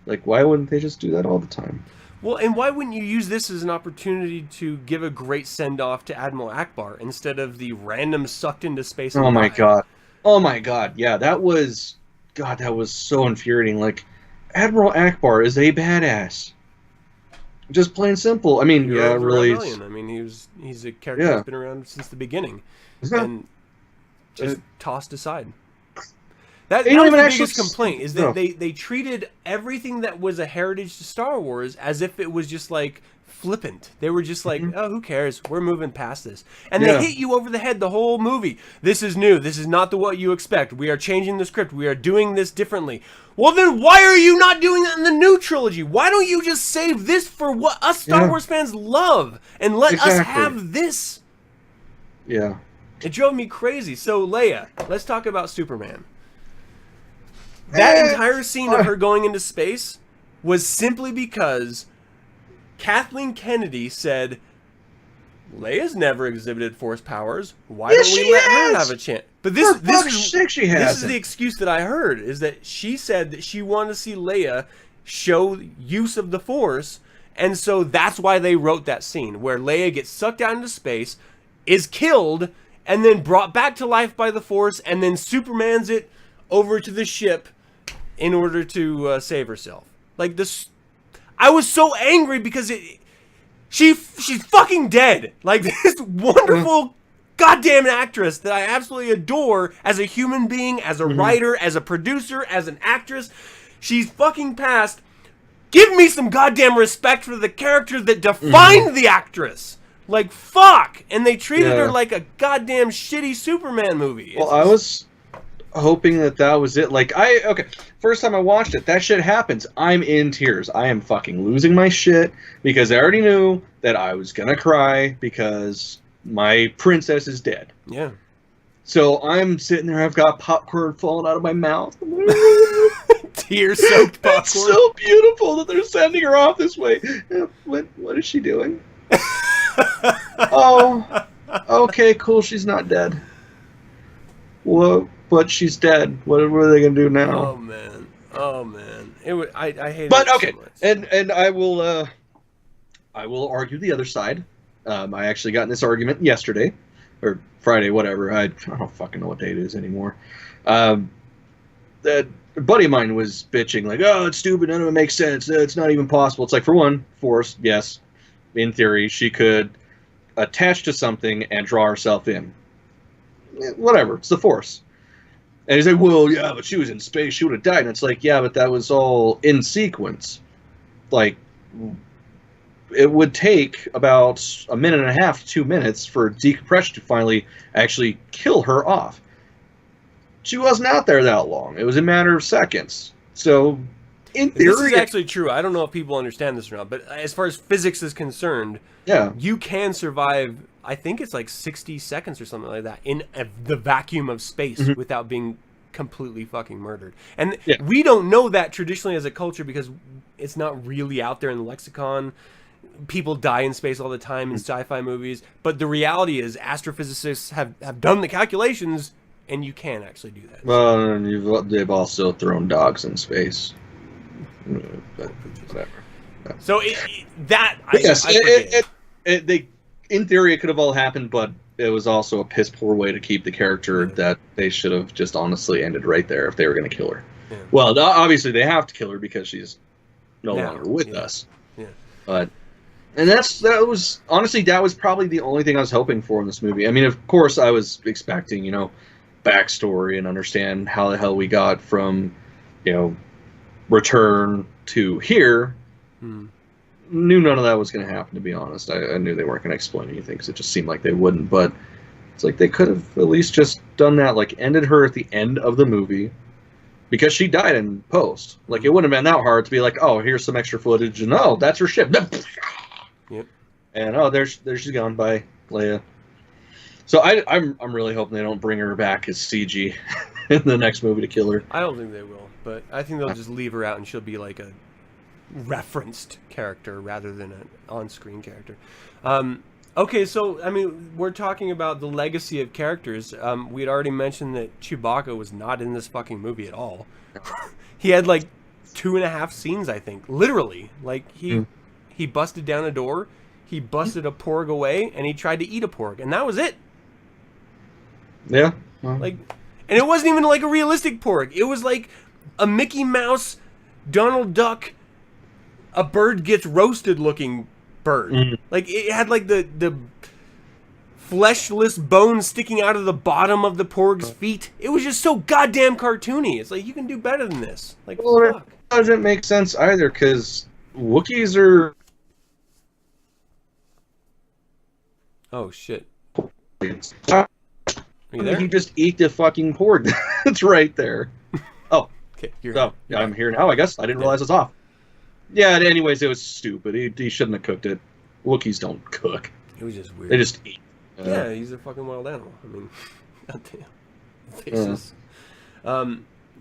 Like, why wouldn't they just do that all the time? Well, and why wouldn't you use this as an opportunity to give a great send-off to Admiral Akbar instead of the random sucked into space? Oh my god. Oh my god, yeah, that was so infuriating. Like, Admiral Akbar is a badass. Just plain simple. I mean, really. I mean, he's a character that's been around since the beginning, and just tossed aside. That was the biggest complaint, is that they treated everything that was a heritage to Star Wars as if it was just like flippant. They were just like, oh, who cares? We're moving past this. And they hit you over the head the whole movie. This is new. This is not what you expect. We are changing the script. We are doing this differently. Well, then why are you not doing that in the new trilogy? Why don't you just save this for what us Star Wars fans love and let us have this? Yeah. It drove me crazy. So, Leia, let's talk about Superman. That entire scene of her going into space was simply because Kathleen Kennedy said, Leia's never exhibited force powers. Why don't we let her have a chance? But this is the excuse that I heard, is that she said that she wanted to see Leia show use of the force, and so that's why they wrote that scene where Leia gets sucked out into space, is killed, and then brought back to life by the force, and then Superman's it over to the ship in order to save herself. Like, this, I was so angry because she's fucking dead. Like, this wonderful goddamn actress that I absolutely adore as a human being, as a writer, as a producer, as an actress. She's fucking passed. Give me some goddamn respect for the character that defined the actress. Like, fuck! And they treated her like a goddamn shitty Superman movie. Well, I was hoping that was it. Like, first time I watched it, that shit happens. I'm in tears. I am fucking losing my shit because I already knew that I was gonna cry because my princess is dead. Yeah. So I'm sitting there, I've got popcorn falling out of my mouth. Tear-soaked popcorn. It's so beautiful that they're sending her off this way. What is she doing? Oh, okay, cool, she's not dead. What? But she's dead. What are they gonna do now? Oh man. I hate but it okay, so much. and I will argue the other side. I actually got in this argument yesterday or Friday, whatever. I don't fucking know what day it is anymore. That a buddy of mine was bitching like, "Oh, it's stupid. None of it makes sense. It's not even possible." It's like, for one, Force, yes, in theory, she could attach to something and draw herself in. Whatever, it's the Force. And he's like, well, yeah, but she was in space. She would have died. And it's like, yeah, but that was all in sequence. Like, it would take about a minute and a half to 2 minutes for decompression to finally actually kill her off. She wasn't out there that long. It was a matter of seconds. So, in theory... This is actually true. I don't know if people understand this or not, but as far as physics is concerned, you can survive... I think it's like 60 seconds or something like that in the vacuum of space without being completely fucking murdered. And we don't know that traditionally as a culture because it's not really out there in the lexicon. People die in space all the time in sci-fi movies. But the reality is astrophysicists have done the calculations and you can actually do that. Well, and they've also thrown dogs in space. But whatever. So they... In theory, it could have all happened, but it was also a piss poor way to keep the character that they should have just honestly ended right there if they were going to kill her. Yeah. Well, obviously they have to kill her because she's no longer with us. Yeah. But that was probably the only thing I was hoping for in this movie. I mean, of course, I was expecting backstory and understand how the hell we got from Return to here. Knew none of that was going to happen, to be honest. I knew they weren't going to explain anything because it just seemed like they wouldn't. But it's like they could have at least just done that, like ended her at the end of the movie because she died in post. Like it wouldn't have been that hard to be like, oh, here's some extra footage, and oh, that's her ship. Yep. And oh, there she's gone. Bye, Leia. So I'm really hoping they don't bring her back as CG in the next movie to kill her. I don't think they will, but I think they'll just leave her out and she'll be like a referenced character rather than an on-screen character. Okay, so I mean, we're talking about the legacy of characters. We had already mentioned that Chewbacca was not in this fucking movie at all. He had like 2.5 scenes, I think, literally. Like he busted down a door, he busted a porg away, and he tried to eat a porg, and that was it. Yeah. Like, and it wasn't even like a realistic porg. It was like a Mickey Mouse, Donald Duck, a bird gets roasted looking bird. Like it had like the fleshless bones sticking out of the bottom of the porg's feet. It was just so goddamn cartoony. It's like, you can do better than this. Like, well, fuck. It doesn't make sense either because Wookiees are... Oh shit. Are you there? You just eat the fucking porg. It's right there. Oh. Okay, I'm here now, I guess. I didn't realize it's off. Yeah, anyways, it was stupid. He shouldn't have cooked it. Wookiees don't cook. It was just weird. They just eat. Yeah, he's a fucking wild animal. I mean, goddamn. Faces.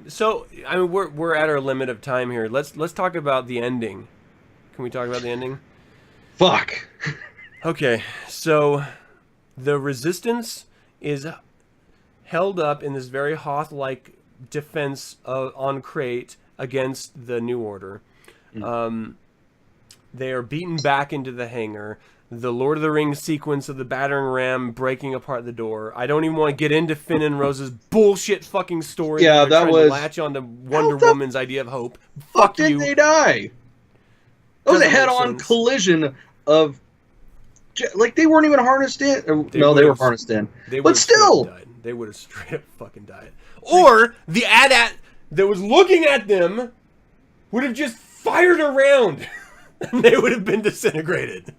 So, I mean, we're at our limit of time here. Let's talk about the ending. Can we talk about the ending? Fuck. Okay, so the Resistance is held up in this very Hoth-like defense on Crate against the New Order. They are beaten back into the hangar. The Lord of the Rings sequence of the battering ram breaking apart the door. I don't even want to get into Finn and Rose's bullshit fucking story. Yeah, that was to latch onto Wonder Woman's idea of hope. Fuck you. Did they die? That was a head-on collision of like they weren't even harnessed in. No, they were harnessed in. But still, died. They would have straight up fucking died. Or the AT-AT that was looking at them would have just fired a round, and they would have been disintegrated.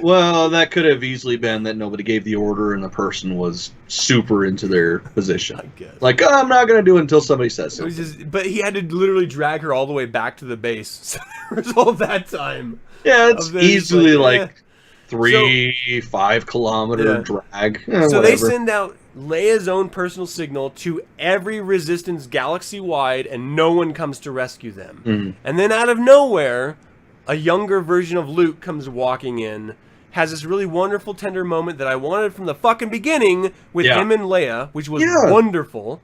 well, that could have easily been that nobody gave the order and the person was super into their position. I guess. Like, I'm not going to do it until somebody says so. But he had to literally drag her all the way back to the base. So there was all that time. Yeah, it's easily like 3-5 kilometer drag. So whatever. they send out Leia's own personal signal to every Resistance galaxy-wide, and no one comes to rescue them. Mm. And then out of nowhere, a younger version of Luke comes walking in, has this really wonderful, tender moment that I wanted from the fucking beginning with him and Leia, which was wonderful.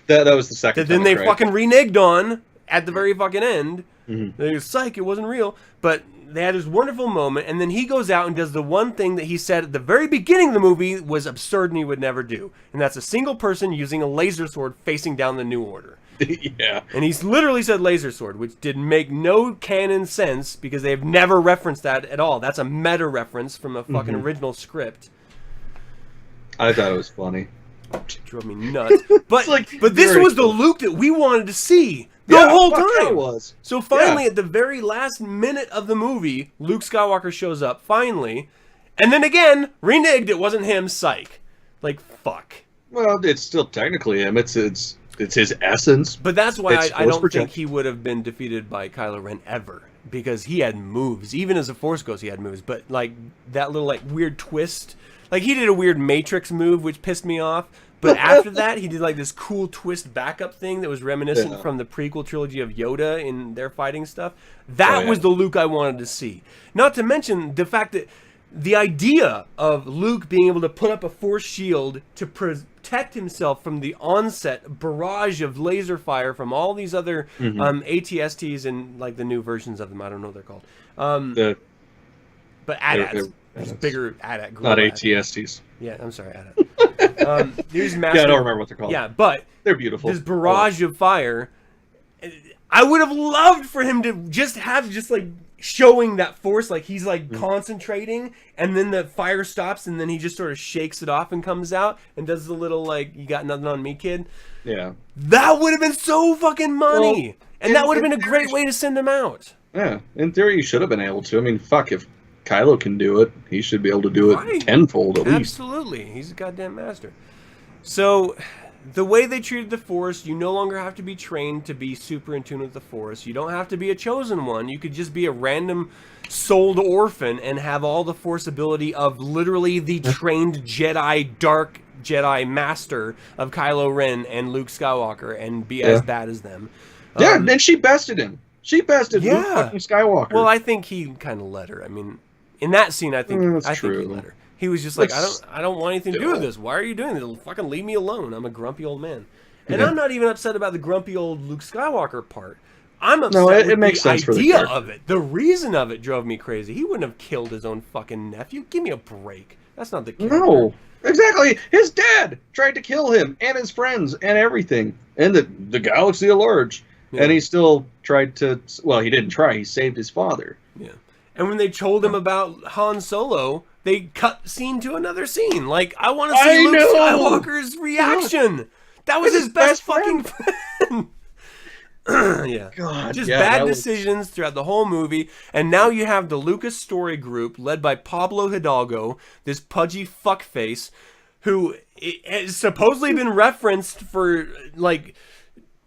That was the second That then they fucking reneged on at the very fucking end. Mm-hmm. They go, psych, it wasn't real. But they had this wonderful moment, and then he goes out and does the one thing that he said at the very beginning of the movie was absurd and he would never do. And that's a single person using a laser sword facing down the New Order. Yeah. And he's literally said laser sword, which did make no canon sense because they've never referenced that at all. That's a meta reference from a fucking original script. I thought it was funny. It drove me nuts. But like but this was the Luke that we wanted to see the whole time. Yeah, it was. So finally, at the very last minute of the movie, Luke Skywalker shows up, finally. And then again, reneged, it wasn't him, psych. Like, fuck. Well, it's still technically him. It's his essence. But that's why I don't think he would have been defeated by Kylo Ren ever. Because he had moves. Even as a Force Ghost, he had moves. But, like, that little, like, weird twist. Like, he did a weird Matrix move, which pissed me off. But after that, he did, like, this cool twist backup thing that was reminiscent from the prequel trilogy of Yoda in their fighting stuff. That was the Luke I wanted to see. Not to mention the fact that the idea of Luke being able to put up a force shield to protect himself from the onset barrage of laser fire from all these other ATSTs and like the new versions of them. I don't know what they're called. But AT-ATs. There's bigger AT-AT. Not ATSTs. Yeah, I'm sorry, AT-AT. There's massive, I don't remember what they're called. Yeah, but they're beautiful. This barrage of fire. I would have loved for him to just have like showing that force, like he's like concentrating, and then the fire stops, and then he just sort of shakes it off and comes out and does the little like "you got nothing on me, kid." Yeah, that would have been so fucking money, and that would have been a great way to send him out. Yeah, in theory, you should have been able to. I mean, fuck, if Kylo can do it, he should be able to do it tenfold at least. Absolutely, he's a goddamn master. So, the way they treated the Force, you no longer have to be trained to be super in tune with the Force. You don't have to be a chosen one. You could just be a random souled orphan and have all the Force ability of literally the trained Jedi, dark Jedi master of Kylo Ren and Luke Skywalker and be as bad as them. Yeah, and she bested him. She bested Luke fucking Skywalker. Well, I think he kind of let her. I mean, in that scene, I think he let her. He was just like, I don't want anything to do with this. Why are you doing this? Fucking leave me alone. I'm a grumpy old man. And I'm not even upset about the grumpy old Luke Skywalker part. I'm upset with makes the sense idea for the of it. The reason of it drove me crazy. He wouldn't have killed his own fucking nephew. Give me a break. That's not the character. No, exactly. His dad tried to kill him and his friends and everything. And the galaxy at large. Yeah. And he still tried to... Well, he didn't try. He saved his father. Yeah. And when they told him about Han Solo... They cut scene to another scene. Like, I want to see Luke Skywalker's reaction. That was his best fucking friend. Yeah. God, just bad decisions throughout the whole movie. And now you have the Lucas story group led by Pablo Hidalgo, this pudgy fuckface, who has supposedly been referenced for, like,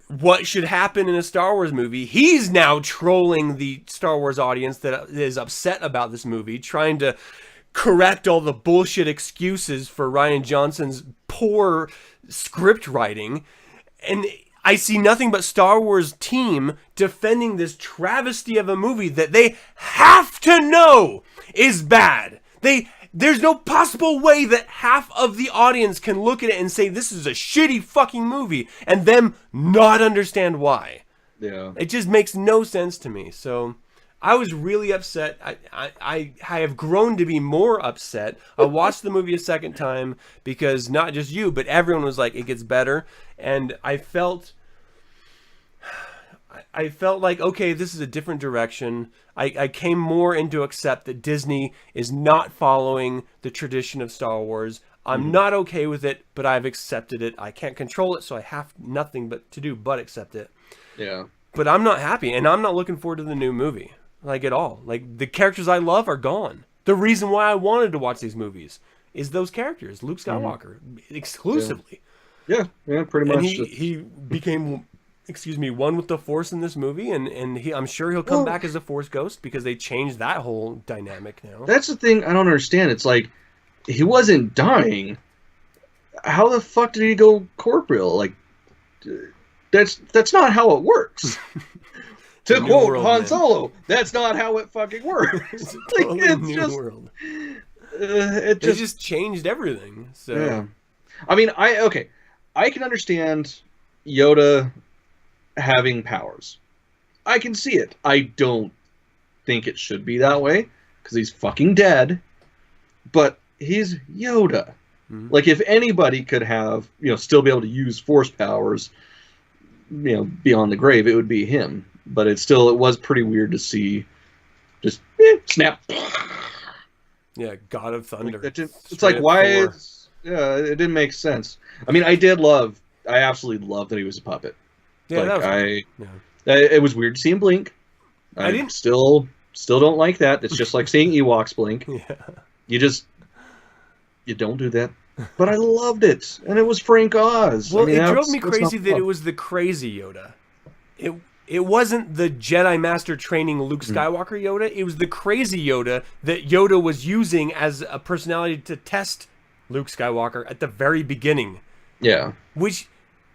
what should happen in a Star Wars movie. He's now trolling the Star Wars audience that is upset about this movie, trying to correct all the bullshit excuses for Rian Johnson's poor script writing. And I see nothing but Star Wars team defending this travesty of a movie that they have to know is bad. There's no possible way that half of the audience can look at it and say this is a shitty fucking movie and them not understand why. Yeah. It just makes no sense to me. So I was really upset. I have grown to be more upset. I watched the movie a second time because not just you, but everyone was like, it gets better. And I felt I felt like, okay, this is a different direction. I came more into accept that Disney is not following the tradition of Star Wars. I'm not okay with it, but I've accepted it. I can't control it, so I have nothing but to do but accept it. Yeah. But I'm not happy, and I'm not looking forward to the new movie, like, at all. Like, the characters I love are gone. The reason why I wanted to watch these movies is those characters, Luke Skywalker, exclusively. Yeah, pretty And much. he became, one with the Force in this movie, and I'm sure he'll come back as a Force ghost because they changed that whole dynamic now. That's the thing I don't understand. It's like, he wasn't dying. How the fuck did he go corporeal? Like, that's not how it works. To quote Han Solo, that's not how it fucking works. It's a Like, totally it's new just, world. It They just changed everything. So yeah. I mean, I can understand Yoda having powers. I can see it. I don't think it should be that way because he's fucking dead. But he's Yoda. Like, if anybody could have, still be able to use Force powers, beyond the grave, it would be him. But it was pretty weird to see just snap. Yeah, God of Thunder. It's like, why? It didn't make sense. I mean, I absolutely loved that he was a puppet. Yeah, like, it was weird to see him blink. I didn't still don't like that. It's just like seeing Ewoks blink. Yeah. You don't do that. But I loved it, and it was Frank Oz. Well, it drove me crazy that it was the crazy Yoda. It wasn't the Jedi Master training Luke Skywalker Yoda. It was the crazy Yoda that Yoda was using as a personality to test Luke Skywalker at the very beginning. Yeah. Which,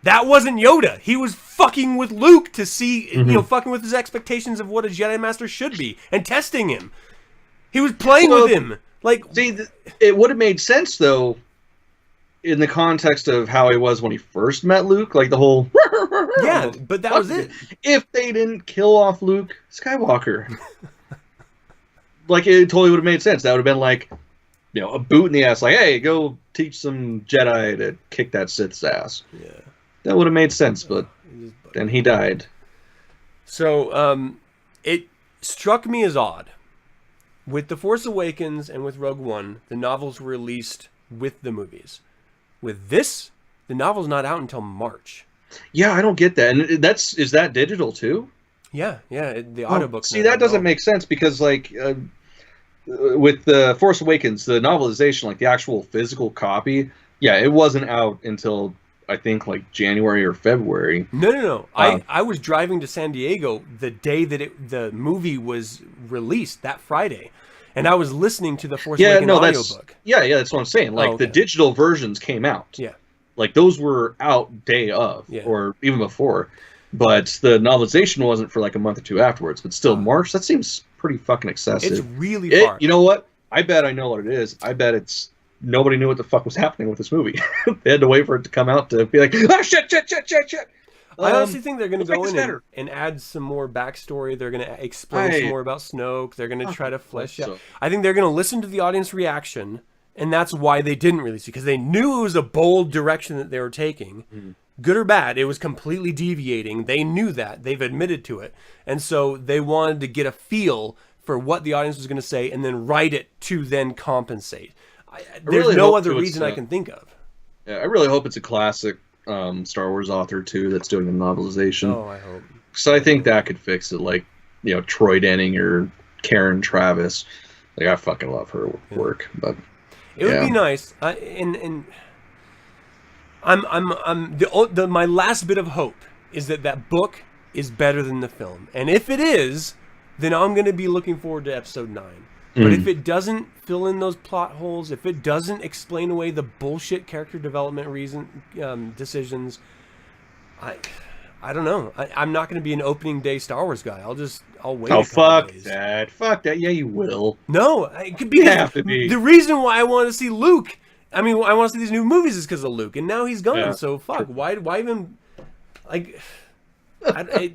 that wasn't Yoda. He was fucking with Luke to see, fucking with his expectations of what a Jedi Master should be and testing him. He was playing with him. Like, see, it would have made sense, though, in the context of how he was when he first met Luke, like the whole... Yeah, but that was it. If they didn't kill off Luke Skywalker. Like, it totally would have made sense. That would have been like, a boot in the ass, like, hey, go teach some Jedi to kick that Sith's ass. Yeah. That would have made sense, but then he died. So, it struck me as odd. With The Force Awakens and with Rogue One, the novels were released with the movies. With this, the novel's not out until March. Yeah, I don't get that. And is that digital too? Yeah, the audiobook. See, that doesn't make sense because, like, with The Force Awakens, the novelization, like the actual physical copy, it wasn't out until, I think, like January or February. No. I was driving to San Diego the day that the movie was released, that Friday. And I was listening to the Force Awakens audiobook. That's what I'm saying. Like, the digital versions came out. Yeah. Like, those were out day of, or even before. But the novelization wasn't for like a month or two afterwards. But still, March, that seems pretty fucking excessive. It's really far. You know what? I bet I know what it is. I bet it's nobody knew what the fuck was happening with this movie. They had to wait for it to come out to be like, oh, shit. I honestly think they're going to go in and add some more backstory. They're going to explain some more about Snoke. They're going to try to flesh out. I think they're going to listen to the audience reaction, and that's why they didn't release it, because they knew it was a bold direction that they were taking. Good or bad, it was completely deviating. They knew that. They've admitted to it. And so they wanted to get a feel for what the audience was going to say and then write it to then compensate. There's really no other reason I can think of. Yeah, I really hope it's a classic Star Wars author too that's doing the novelization. Oh, I hope. So I think that could fix it, like, Troy Denning or Karen Travis. Like, I fucking love her work, but it would be nice. And my last bit of hope is that book is better than the film, and if it is, then I'm going to be looking forward to Episode 9. But if it doesn't fill in those plot holes, if it doesn't explain away the bullshit character development decisions, I don't know. I'm not going to be an opening day Star Wars guy. I'll wait. Oh, fuck days. that. Fuck that. Yeah, you will. No, it could be. The reason why I want to see Luke, I want to see these new movies is because of Luke, and now he's gone. Yeah. So fuck. Why even? Like,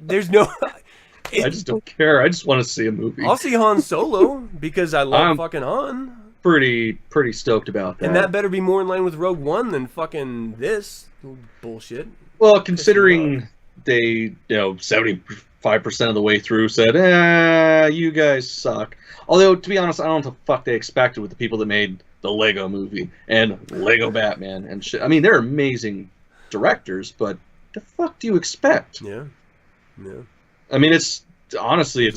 there's no. I just don't care. I just want to see a movie. I'll see Han Solo because I love fucking Han. Pretty stoked about that. And that better be more in line with Rogue One than fucking this bullshit. Well, considering they, 70% 5% of the way through said, you guys suck. Although, to be honest, I don't know what the fuck they expected with the people that made the Lego movie and Lego Batman and shit. I mean, they're amazing directors, but the fuck do you expect? Yeah. I mean, it's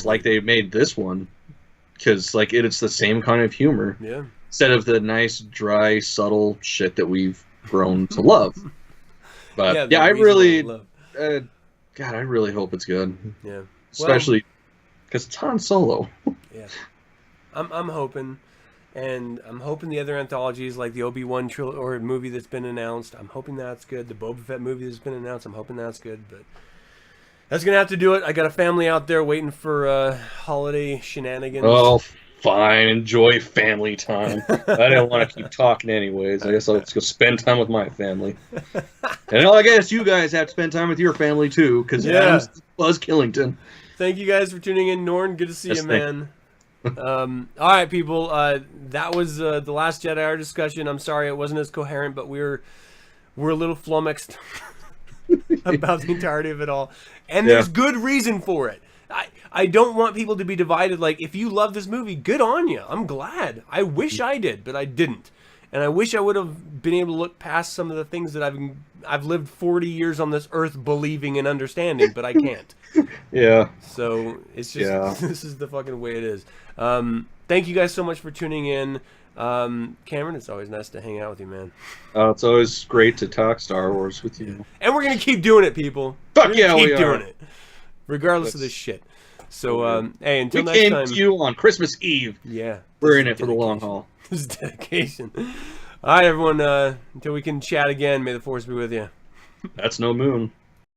like they made this one because like it's the same kind of humor. Yeah. Instead of the nice, dry, subtle shit that we've grown to love. But yeah, I really, God, I really hope it's good. Yeah. Especially because it's Han Solo. Yeah. I'm hoping. And I'm hoping the other anthologies, like the Obi-Wan or movie that's been announced, I'm hoping that's good. The Boba Fett movie that's been announced, I'm hoping that's good. But that's going to have to do it. I got a family out there waiting for holiday shenanigans. Oh, fine. Enjoy family time. I don't want to keep talking anyways. I guess I'll just go spend time with my family. And I guess you guys have to spend time with your family, too, because Adam's Buzz Killington. Thank you guys for tuning in, Norn. Good to see you, man. All right, people. That was the Last Jedi our discussion. I'm sorry it wasn't as coherent, but we're a little flummoxed about the entirety of it all, and there's good reason for it. I don't want people to be divided. Like, if you love this movie, good on you. I'm glad. I wish I did, but I didn't, and I wish I would have been able to look past some of the things that I've lived 40 years on this earth believing and understanding, but I can't. Yeah. So it's just this is the fucking way it is. Thank you guys so much for tuning in. Cameron, it's always nice to hang out with you, man. It's always great to talk Star Wars with you. And we're gonna keep doing it, people. Fuck yeah, keep we doing are. it, regardless of this shit. So, hey, until we next came time. to you on Christmas Eve. Yeah, we're in it for the long haul. This is dedication. All right, everyone. Until we can chat again, may the force be with you. That's no moon.